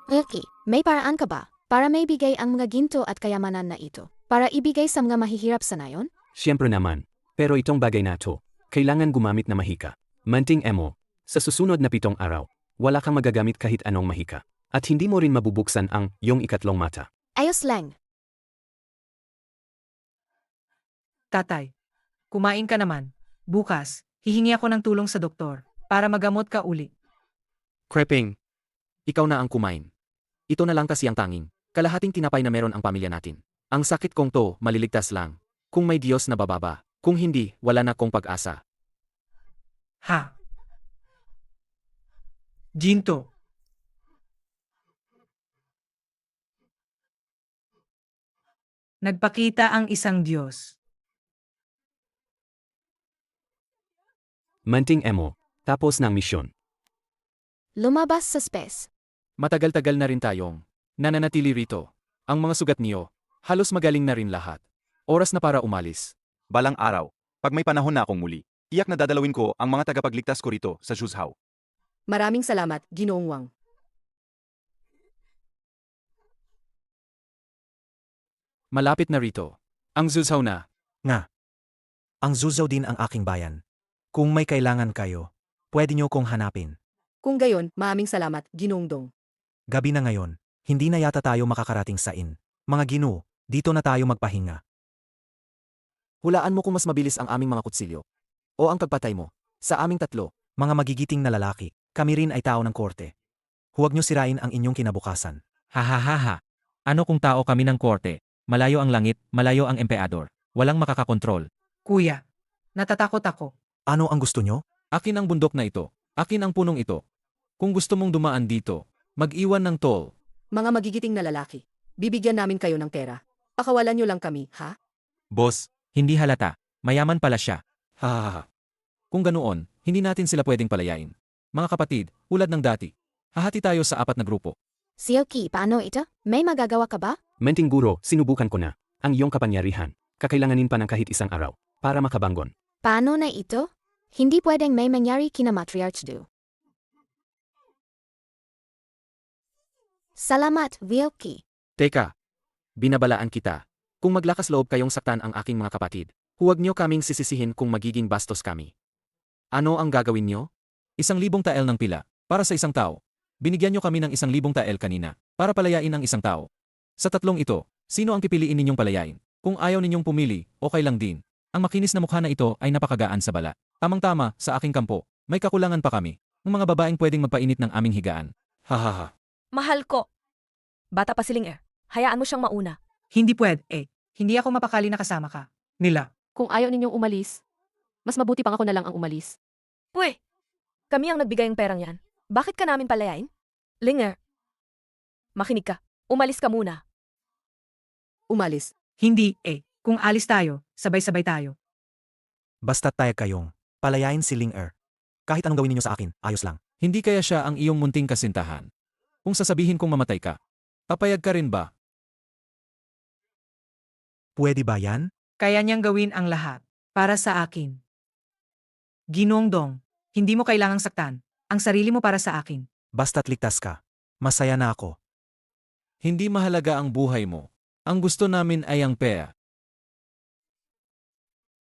Okay, may paraan ka ba para maibigay ang mga ginto at kayamanan na ito para ibigay sa mga mahihirap sa nayon? Siyempre naman. Pero itong bagay na to, kailangan gumamit na mahika. Manting Emo, sa susunod na 7 araw, wala kang magagamit kahit anong mahika. At hindi mo rin mabubuksan ang iyong ikatlong mata. Ayos lang. Tatay, kumain ka naman. Bukas, hihingi ako ng tulong sa doktor para magamot ka uli. Creping, ikaw na ang kumain. Ito na lang kasi ang tanging kalahating tinapay na meron ang pamilya natin. Ang sakit kong to, maliligtas lang. Kung may Diyos na bababa. Kung hindi, wala na kong pag-asa. Ha? Ginto. Nagpakita ang isang Diyos. Manting Emo, Tapos na ang misyon. Lumabas sa space. Matagal-tagal na rin tayong nananatili rito. Ang mga sugat niyo, halos magaling na rin lahat. Oras na para umalis. Balang araw, pag may panahon na akong muli, iyak na dadalawin ko ang mga tagapagligtas ko rito sa Juzhou. Maraming salamat, Ginoong Wang. Malapit na rito. Ang Zuzhou na. Nga. Ang Zuzhou din ang aking bayan. Kung may kailangan kayo, pwede niyo kong hanapin. Kung gayon, maraming salamat, Ginoong Dong. Gabi na ngayon, hindi na yata tayo makakarating sa inn. Mga Ginoo, dito na tayo magpahinga. Hulaan mo kung mas mabilis ang aming mga kutsilyo. O ang pagpatay mo. Sa aming tatlo. Mga magigiting na lalaki, kami rin ay tao ng korte. Huwag niyo sirain ang inyong kinabukasan. Hahaha. Ano kung tao kami ng korte? Malayo ang langit, malayo ang emperador. Walang makakakontrol. Kuya, natatakot ako. Ano ang gusto niyo? Akin ang bundok na ito. Akin ang punong ito. Kung gusto mong dumaan dito, mag-iwan ng toll. Mga magigiting na lalaki, bibigyan namin kayo ng pera. Pakawalan niyo lang kami, ha? Boss, hindi halata. Mayaman pala siya. Hahaha. Kung ganoon, hindi natin sila pwedeng palayain. Mga kapatid, ulad ng dati. Hahati tayo sa 4 na grupo. Sioki, paano ito? May magagawa ka ba? Menting guro, sinubukan ko na. Ang iyong kapangyarihan. Kakailanganin pa ng kahit isang araw. Para makabangon. Paano na ito? Hindi pwedeng may mangyari kina Matriarch Do. Salamat, Vilki. Teka. Binabalaan kita. Kung maglakas loob kayong saktan ang aking mga kapatid, huwag niyo kaming sisisihin kung magiging bastos kami. Ano ang gagawin niyo? 1,000 tael ng pila, para sa isang tao. Binigyan niyo kami ng 1,000 tael kanina, para palayain ang isang tao. Sa tatlong ito, sino ang pipiliin ninyong palayain? Kung ayaw ninyong pumili, okay lang din. Ang makinis na mukha na ito ay napakagaan sa bala. Tamang-tama, sa aking kampo, may kakulangan pa kami. Ang mga babaeng pwedeng magpainit ng aming higaan. Hahaha. Mahal ko. Bata pa si Ling Er. Hayaan mo siyang mauna. Hindi pwede, eh. Hindi ako mapakali na kasama ka. Nila. Kung ayaw ninyong umalis, mas mabuti pang ako na lang ang umalis. Uy! Kami ang nagbigay ng perang yan. Bakit ka namin palayain? Ling Er. Makinig ka. Umalis ka muna. Umalis. Hindi, eh. Kung alis tayo, sabay-sabay tayo. Basta't tayo kayong palayain si Ling Er. Kahit anong gawin ninyo sa akin, ayos lang. Hindi kaya siya ang iyong munting kasintahan? Kung sasabihin kong mamatay ka, papayag ka rin ba? Pwede ba yan? Kaya niyang gawin ang lahat. Para sa akin. Ginoong Dong, hindi mo kailangang saktan. Ang sarili mo para sa akin. Basta't ligtas ka. Masaya na ako. Hindi mahalaga ang buhay mo. Ang gusto namin ay ang pera.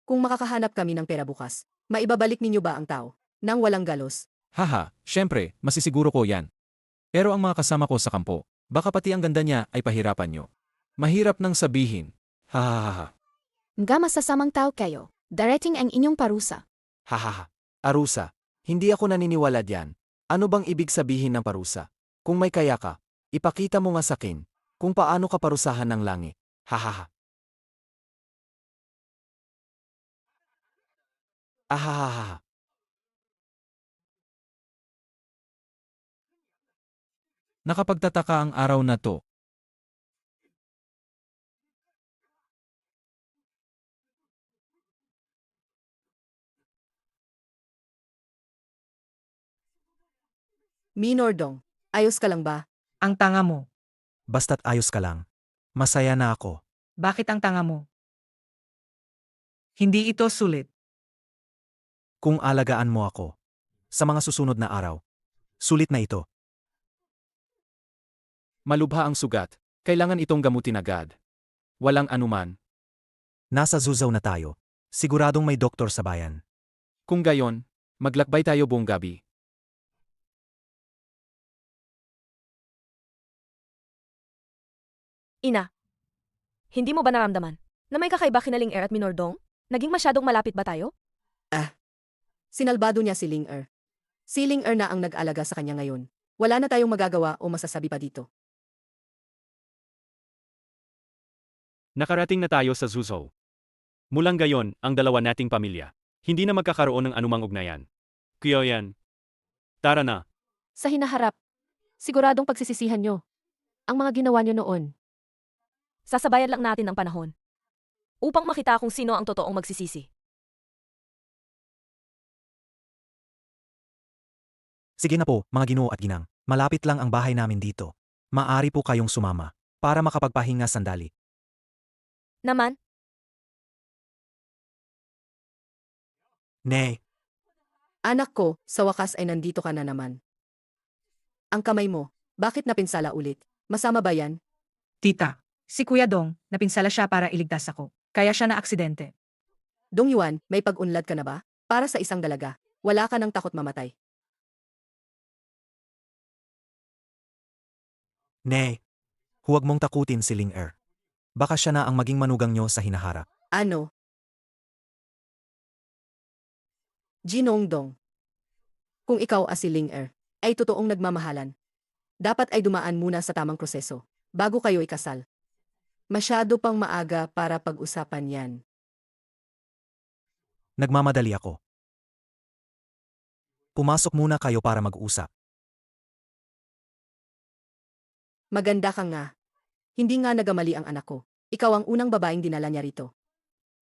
Kung makakahanap kami ng pera bukas, maibabalik ninyo ba ang tao? Nang walang galos? Haha, syempre, masisiguro ko yan. Pero ang mga kasama ko sa kampo, baka pati ang ganda niya ay pahirapan nyo. Mahirap nang sabihin. Hahaha. Nga masasamang tao kayo. Darating ang inyong parusa. Hahaha. Arusa. Hindi ako naniniwala diyan. Ano bang ibig sabihin ng parusa? Kung may kaya ka, ipakita mo nga sa akin kung paano ka parusahan ng langit. Hahaha. Ahahaha. Nakapagtataka ang araw na to. Minor Dong, ayos ka lang ba? Ang tanga mo. Basta't ayos ka lang. Masaya na ako. Bakit ang tanga mo? Hindi ito sulit. Kung alagaan mo ako. Sa mga susunod na araw. Sulit na ito. Malubha ang sugat. Kailangan itong gamutin agad. Walang anuman. Nasa Zuzhou na tayo. Siguradong may doktor sa bayan. Kung gayon, maglakbay tayo buong gabi. Ina. Hindi mo ba naramdaman na may kakaiba kina Ling Er at Minor Dong? Naging masyadong malapit ba tayo? Sinalbado niya si Ling Er. Si Ling Er na ang nag-alaga sa kanya ngayon. Wala na tayong magagawa o masasabi pa dito. Nakarating na tayo sa Zuzhou. Mulang gayon, ang dalawa nating pamilya. Hindi na magkakaroon ng anumang ugnayan. Kaya yan. Tara na. Sa hinaharap, siguradong pagsisisihan nyo ang mga ginawa nyo noon. Sasabayan lang natin ang panahon. Upang makita kung sino ang totoong magsisisi. Sige na po, mga ginoo at ginang. Malapit lang ang bahay namin dito. Maari po kayong sumama para makapagpahinga sandali. Naman, Nay, Anak ko, sa wakas ay nandito ka na naman. Ang kamay mo, bakit napinsala ulit? Masama ba yan? Tita, si Kuya Dong, napinsala siya para iligtas ako. Kaya siya na aksidente. Dong Yuan, may pag-unlad ka na ba? Para sa isang dalaga, wala ka nang takot mamatay. Nay, huwag mong takutin si Ling Er. Baka siya na ang maging manugang nyo sa hinaharap. Ano? Jinong Dong. Kung ikaw si Ling Er, ay totoong nagmamahalan. Dapat ay dumaan muna sa tamang proseso, bago kayo ikasal. Masyado pang maaga para pag-usapan yan. Nagmamadali ako. Pumasok muna kayo para mag-usap. Maganda ka nga. Hindi nga nagamali ang anak ko. Ikaw ang unang babaeng dinala niya rito.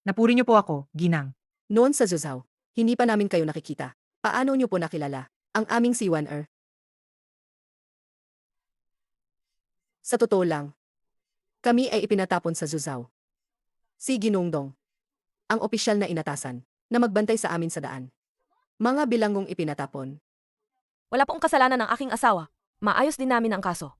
Napuri niyo po ako, ginang. Noon sa Zuzhou, hindi pa namin kayo nakikita. Paano niyo po nakilala ang aming si Wan Er? Sa totoo lang, kami ay ipinatapon sa Zuzhou. Si Ginongdong, ang opisyal na inatasan, na magbantay sa amin sa daan. Mga bilanggong ipinatapon. wala pong kasalanan ng aking asawa. Maayos din namin ang kaso.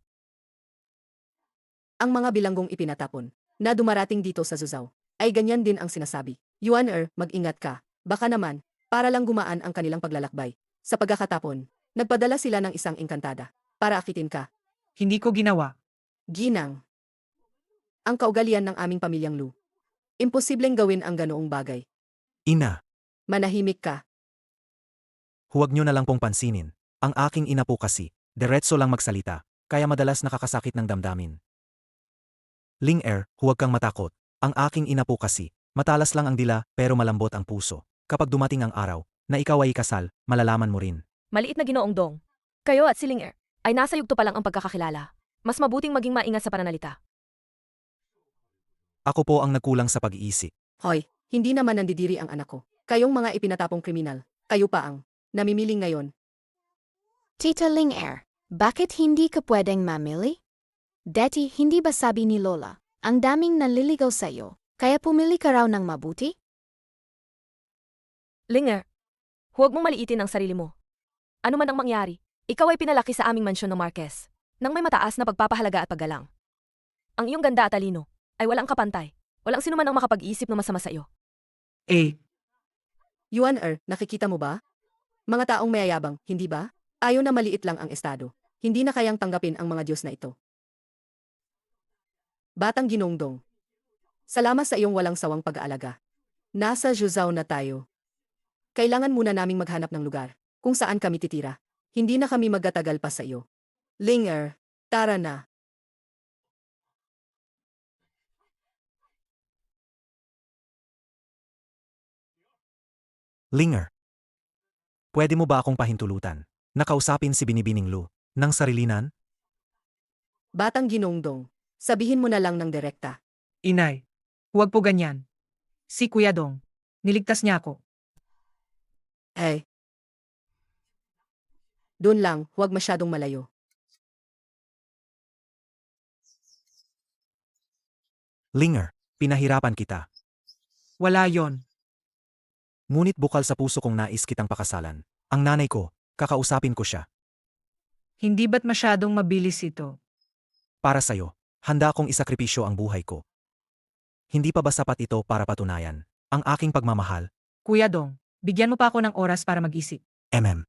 Ang mga bilanggong ipinatapon, na dumarating dito sa Zuzhou, ay ganyan din ang sinasabi. Yuan Er, mag-ingat ka. Baka naman, para lang gumaan ang kanilang paglalakbay. Sa pagkakatapon, nagpadala sila ng isang engkantada, para akitin ka. Hindi ko ginawa. Ginang. Ang kaugalian ng aming pamilyang Lu. Imposibleng gawin ang ganoong bagay. Ina, Manahimik ka. huwag nyo na lang pong pansinin. Ang aking ina po kasi, diretso lang magsalita, kaya madalas nakakasakit ng damdamin. Ling Er, huwag kang matakot. Ang aking ina po kasi, matalas lang ang dila pero malambot ang puso. Kapag dumating ang araw, na ikaw ay ikasal, malalaman mo rin. Maliit na Ginoong Dong. Kayo at si Ling Er ay nasa yugto pa lang ang pagkakakilala. Mas mabuting maging maingat sa pananalita. Ako po ang nagkulang sa pag-iisip. Hoy, hindi naman nandidiri ang anak ko. Kayong mga ipinatapong kriminal, kayo pa ang namimiling ngayon. Tita Ling Er, bakit hindi ka pwedeng mamili? Dati, hindi ba sabi ni Lola, ang daming nanliligaw sa'yo, kaya pumili ka raw ng mabuti? Ling Er, huwag mong maliitin ang sarili mo. Ano man ang mangyari, ikaw ay pinalaki sa aming mansyon ng Marquez, nang may mataas na pagpapahalaga at paggalang. Ang iyong ganda at talino ay walang kapantay. Walang sino man ang makapag-isip na masama sa iyo. Eh, Yuan Er, nakikita mo ba? Mga taong mayayabang, hindi ba? Ayaw na maliit lang ang estado. Hindi na kayang tanggapin ang mga Diyos na ito. Batang Ginongdong. Salamat sa iyong walang sawang pag-aalaga. Nasa Zuzhou na tayo. Kailangan muna naming maghanap ng lugar kung saan kami titira. Hindi na kami magtatagal pa sa iyo. Ling Er, tara na. Ling Er, pwede mo ba akong pahintulutan? Nakausapin si Binibining Lu, ng sarilinan? Batang Ginongdong, sabihin mo na lang ng direkta. inay, huwag po ganyan. Si Kuya Dong, niligtas niya ako. Eh. Doon lang, huwag masyadong malayo. Ling Er, pinahirapan kita. Wala yon. Ngunit bukal sa puso kong nais kitang pakasalan. Ang nanay ko, kakausapin ko siya. Hindi ba't masyadong mabilis ito? Para sa'yo, handa akong isakripisyo ang buhay ko. Hindi pa ba sapat ito para patunayan ang aking pagmamahal? Kuya Dong, bigyan mo pa ako ng oras para mag-isip. MM.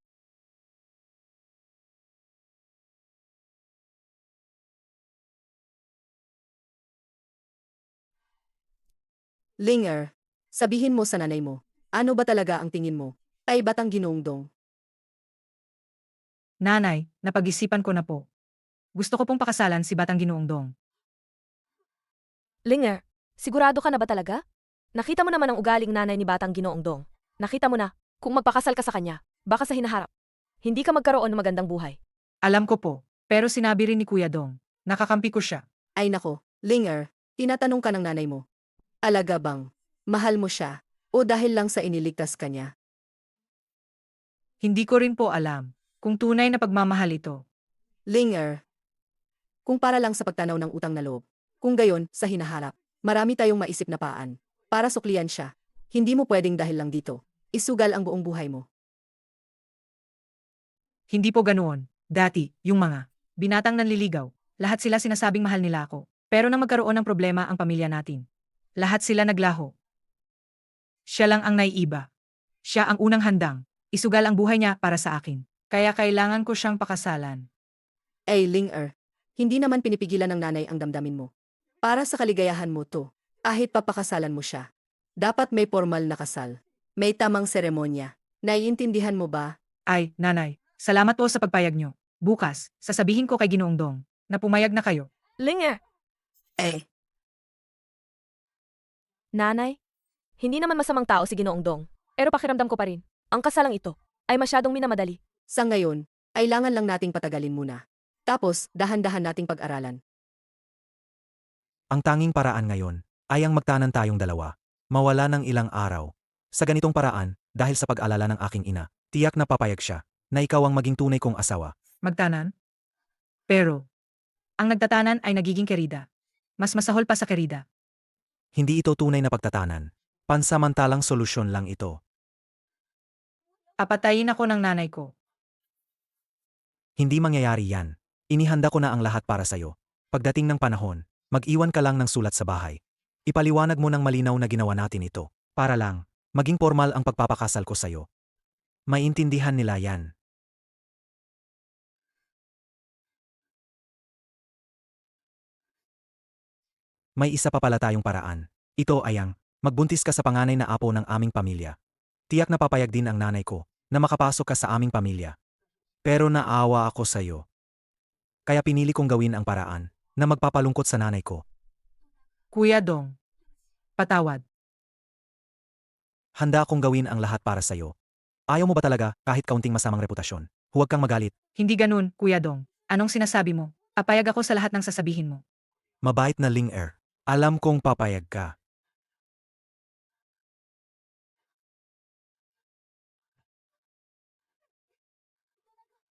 Ling Er, sabihin mo sa nanay mo, ano ba talaga ang tingin mo? Ay Batang Ginongdong. Nanay, napag-isipan ko na po. Gusto ko pong pakasalan si Batang Ginoong Dong. Ling Er, sigurado ka na ba talaga? Nakita mo naman ang ugaling nanay ni Batang Ginoong Dong. Nakita mo na, kung magpakasal ka sa kanya, baka sa hinaharap, hindi ka magkaroon ng magandang buhay. Alam ko po, pero sinabi rin ni Kuya Dong, nakakampi ko siya. Ay nako, Ling Er, tinatanong ka ng nanay mo. Alaga bang, mahal mo siya, o dahil lang sa iniligtas ka niya? Hindi ko rin po alam. Kung tunay na pagmamahal ito, Linger. Kung para lang sa pagtanaw ng utang na loob. Kung gayon, sa hinaharap. Marami tayong maisip na paan. Para suklian siya. Hindi mo pwedeng dahil lang dito. Isugal ang buong buhay mo. hindi po ganoon. Dati, yung mga binatang nanliligaw, lahat sila sinasabing mahal nila ako. Pero nang magkaroon ng problema ang pamilya natin, lahat sila naglaho. Siya lang ang naiiba. Siya ang unang handang. Isugal ang buhay niya para sa akin. Kaya kailangan ko siyang pakasalan. Ay, Linger. Hindi naman pinipigilan ng nanay ang damdamin mo. Para sa kaligayahan mo to. Kahit papakasalan mo siya. Dapat may formal na kasal. May tamang seremonya. Naiintindihan mo ba? Ay, nanay, salamat po sa pagpayag niyo. Bukas, sasabihin ko kay Ginoong Dong na pumayag na kayo. Linger! Eh, Nanay? Hindi naman masamang tao si Ginoong Dong. Pero pakiramdam ko pa rin, ang kasalang ito ay masyadong minamadali. sa ngayon, kailangan lang nating patagalin muna. Tapos, dahan-dahan nating pag-aralan. Ang tanging paraan ngayon ay ang magtanan tayong dalawa. Mawala ng ilang araw. Sa ganitong paraan, dahil sa pag-alala ng aking ina, tiyak na papayag siya na ikaw ang maging tunay kong asawa. Magtanan? Pero, ang nagtatanan ay nagiging kerida. Mas masahol pa sa kerida. Hindi ito tunay na pagtatanan. Pansamantalang solusyon lang ito. Papatayin ako ng nanay ko. Hindi mangyayari yan. Inihanda ko na ang lahat para sa'yo. Pagdating ng panahon, mag-iwan ka lang ng sulat sa bahay. Ipaliwanag mo ng malinaw na ginawa natin ito. Para lang, maging formal ang pagpapakasal ko sa'yo. Maintindihan nila yan. May isa pa pala tayong paraan. Ito ay ang magbuntis ka sa panganay na apo ng aming pamilya. Tiyak na papayag din ang nanay ko na makapasok ka sa aming pamilya. Pero naawa ako sa'yo. Kaya pinili kong gawin ang paraan na magpapalungkot sa nanay ko. Kuya Dong, patawad. Handa akong gawin ang lahat para sa'yo. Ayaw mo ba talaga kahit kaunting masamang reputasyon? Huwag kang magalit. Hindi ganun, Kuya Dong. Anong sinasabi mo? Apayag ako sa lahat ng sasabihin mo. Mabait na Linger. Alam kong papayag ka.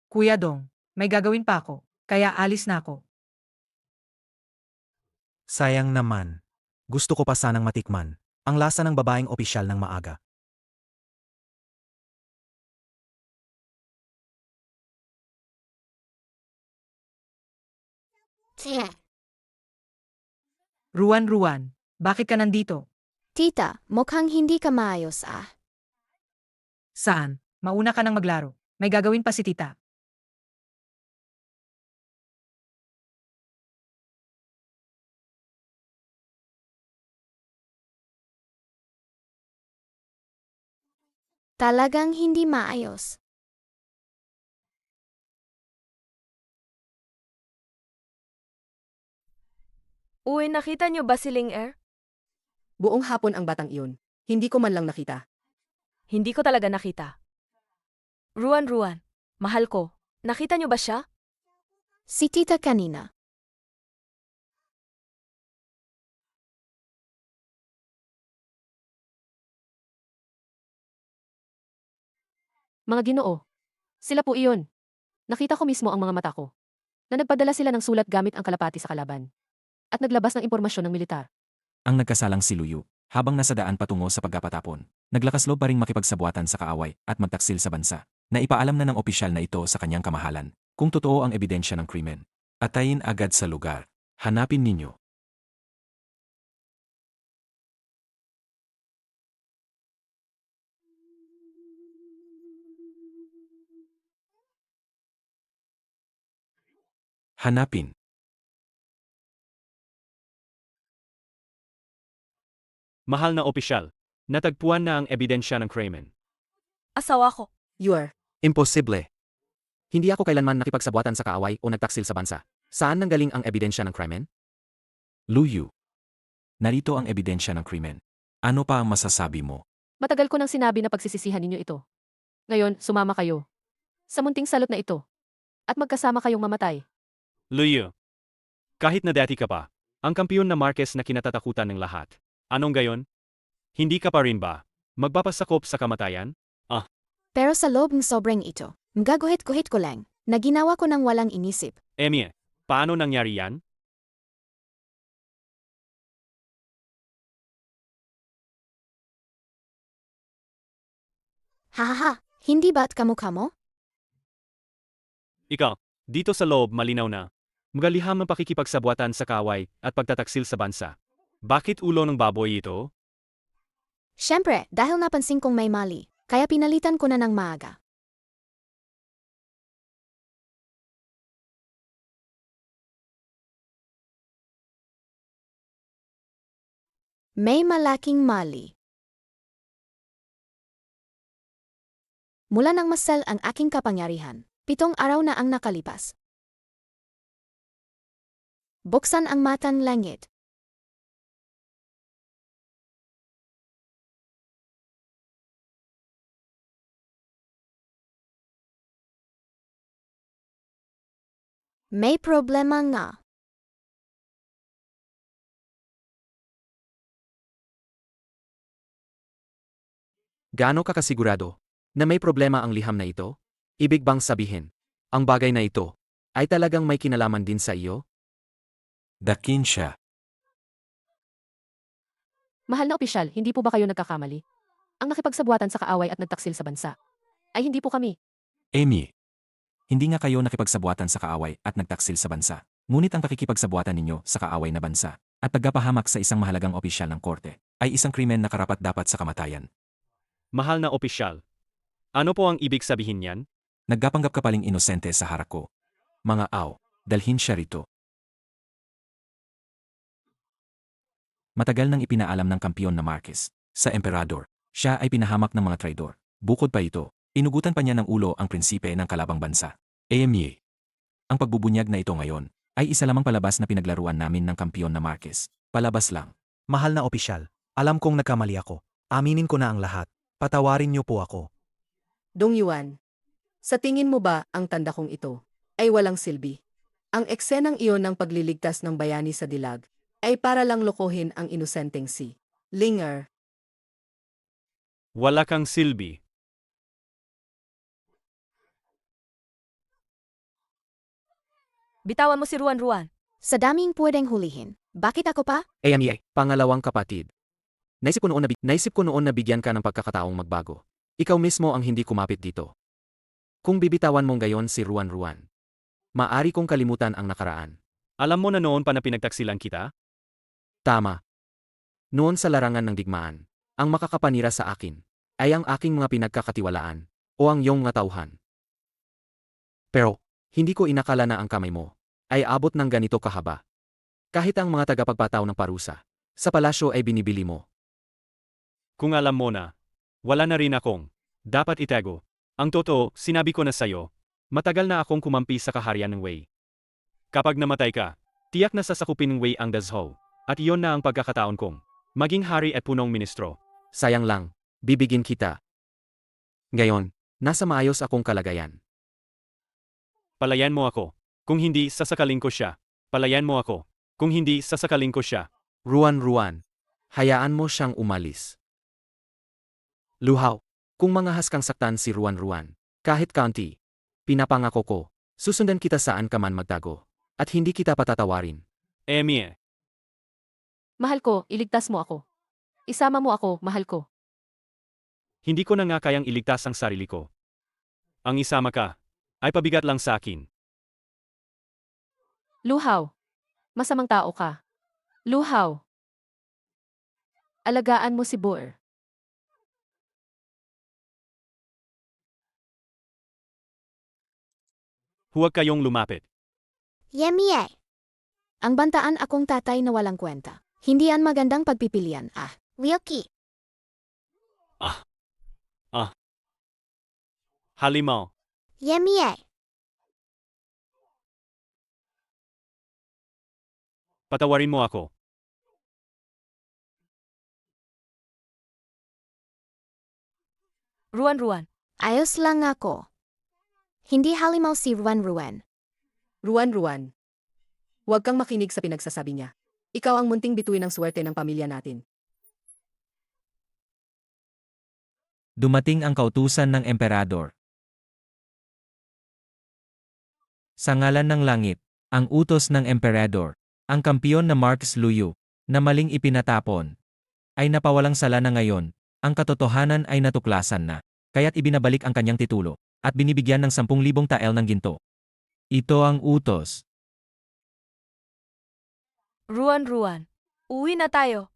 Kuya Dong, may gagawin pa ako, kaya alis na ako. Sayang naman. Gusto ko pa sanang matikman ang lasa ng babaeng opisyal ng maaga. Ruan, bakit ka nandito? Tita, mukhang hindi ka maayos ah. Saan? Mauna ka nang maglaro. May gagawin pa si tita. Talagang hindi maayos. Uy, nakita niyo ba si Linger? Buong hapon ang batang iyon. Hindi ko man lang nakita. Hindi ko talaga nakita. Ruan, mahal ko. Nakita niyo ba siya? Si tita kanina. Mga Ginoo. Sila po iyon. Nakita ko mismo ang mga mata ko. Na nagpadala sila ng sulat gamit ang kalapati sa kalaban. At naglabas ng impormasyon ng militar. Ang nagkasalang si Luyu, habang nasa daan patungo sa pagkapatapon, naglakas loob pa ring makipagsabuatan sa kaaway at magtaksil sa bansa, na ipaalam na ng opisyal na ito sa kanyang kamahalan, kung totoo ang ebidensya ng krimen. Atayin agad sa lugar. Hanapin ninyo. Hanapin. Mahal na opisyal, natagpuan na ang ebidensya ng krimen. Asawa ko. You are. Imposible. Hindi ako kailanman nakipagsabuatan sa kaaway o nagtaksil sa bansa. Saan nanggaling ang ebidensya ng krimen? Luyu. Narito ang ebidensya ng krimen. Ano pa ang masasabi mo? Matagal ko nang sinabi na pagsisisihan ninyo ito. Ngayon, sumama kayo. Sa munting salot na ito. At magkasama kayong mamatay. Luyu. Kahit na dati ka pa, ang kampiyon na Marquez na kinatatakutan ng lahat. Anong gayon? Hindi ka pa rin ba magpapasakop sa kamatayan? Pero sa loob ng sobrang ito, Mgaguhit-guhit ko lang, na ginawa ko ng walang inisip. Emie, paano nangyari yan? Hahaha, hindi ba't kamukha mo? Ikaw, dito sa loob malinaw na. Magaliham ang pakikipagsabuatan sa kaway at pagtataksil sa bansa. Bakit ulo ng baboy ito? Siyempre, dahil napansin kong may mali, kaya pinalitan ko na ng maaga. May malaking mali. Mula nang masal ang aking kapangyarihan, 7 araw na ang nakalipas. Buksan ang matang langit. May problema nga. Gaano ka kasigurado na may problema ang liham na ito? Ibig bang sabihin, ang bagay na ito ay talagang may kinalaman din sa iyo? Dakin siya. Mahal na opisyal, hindi po ba kayo nagkakamali? Ang nakipagsabuatan sa kaaway at nagtaksil sa bansa ay hindi po kami. Emie, hindi nga kayo nakipagsabuatan sa kaaway at nagtaksil sa bansa. Ngunit ang pakikipagsabuatan ninyo sa kaaway na bansa at pagpapahamak sa isang mahalagang opisyal ng korte ay isang krimen na karapat-dapat sa kamatayan. Mahal na opisyal. Ano po ang ibig sabihin niyan? Nagkapanggap ka paling inosente sa harap ko. Mga aw, dalhin siya rito. Matagal nang ipinaalam ng kampiyon na Marquez sa emperador. Siya ay pinahamak ng mga traidor. Bukod pa ito, inugutan pa niya ng ulo ang prinsipe ng kalabang bansa. Emie. Ang pagbubunyag na ito ngayon ay isa lamang palabas na pinaglaruan namin ng kampiyon na Marquez. Palabas lang. Mahal na opisyal, alam kong nagkamali ako. Aminin ko na ang lahat. Patawarin niyo po ako. Dong Yuan, sa tingin mo ba ang tanda kong ito ay walang silbi? Ang eksenang iyon ng pagliligtas ng bayani sa dilag ay para lang lokohin ang inosenteng si Linger. Wala kang silbi. Bitawan mo si Ruan. Sa daming pwedeng hulihin, bakit ako pa? Emie, pangalawang kapatid. Naisip ko noon na bigyan ka ng pagkakataong magbago. Ikaw mismo ang hindi kumapit dito. Kung bibitawan mong gayon si Ruan, maari kong kalimutan ang nakaraan. Alam mo na noon pa na pinagtaksilan kita? Tama. Noon sa larangan ng digmaan, ang makakapanira sa akin ay ang aking mga pinagkakatiwalaan o ang iyong mga tauhan. Pero, hindi ko inakala na ang kamay mo ay abot ng ganito kahaba. Kahit ang mga tagapagpataw ng parusa sa palasyo ay binibili mo. Kung alam mo na, wala na rin akong dapat itago. Ang totoo, sinabi ko na sa'yo, matagal na akong kumampi sa kaharian ng Wei. Kapag namatay ka, tiyak na sasakupin ng Wei ang Dazhou, at iyon na ang pagkakataon kong maging hari at punong ministro. Sayang lang, bibigin kita. Ngayon, nasa maayos akong kalagayan. Palayan mo ako. Kung hindi, sasakalin ko siya. Palayan mo ako. Kung hindi, sasakalin ko siya. Ruan, hayaan mo siyang umalis. Luhaw, kung mangahas kang saktan si Ruan, kahit kaunti, pinapangako ko, susundan kita saan ka man magtago, at hindi kita patatawarin. Emie, Mahal ko, iligtas mo ako. Isama mo ako, mahal ko. hindi ko na nga kayang iligtas ang sarili ko. Ang isama ka, ay pabigat lang sa akin. Luhaw. Masamang tao ka. Luhaw. Alagaan mo si Boer. Huwag kayong lumapit. Yemie. Ang bantaan akong tatay na walang kwenta. Hindi yan magandang pagpipilian, Wilkie. Halimaw, Yemie. patawarin mo ako. Ruan. Ayos lang ako. Hindi halimaw si Ruan. Ruan, huwag kang makinig sa pinagsasabi niya. Ikaw ang munting bituin ng swerte ng pamilya natin. Dumating ang kautusan ng emperador. Sa ngalan ng langit, ang utos ng emperador, ang kampiyon na Marcus Luyo, na maling ipinatapon, ay napawalang sala na ngayon, ang katotohanan ay natuklasan na, kaya't ibinabalik ang kanyang titulo, at binibigyan ng 10,000 tael ng ginto. Ito ang utos. Ruan, uwi na tayo.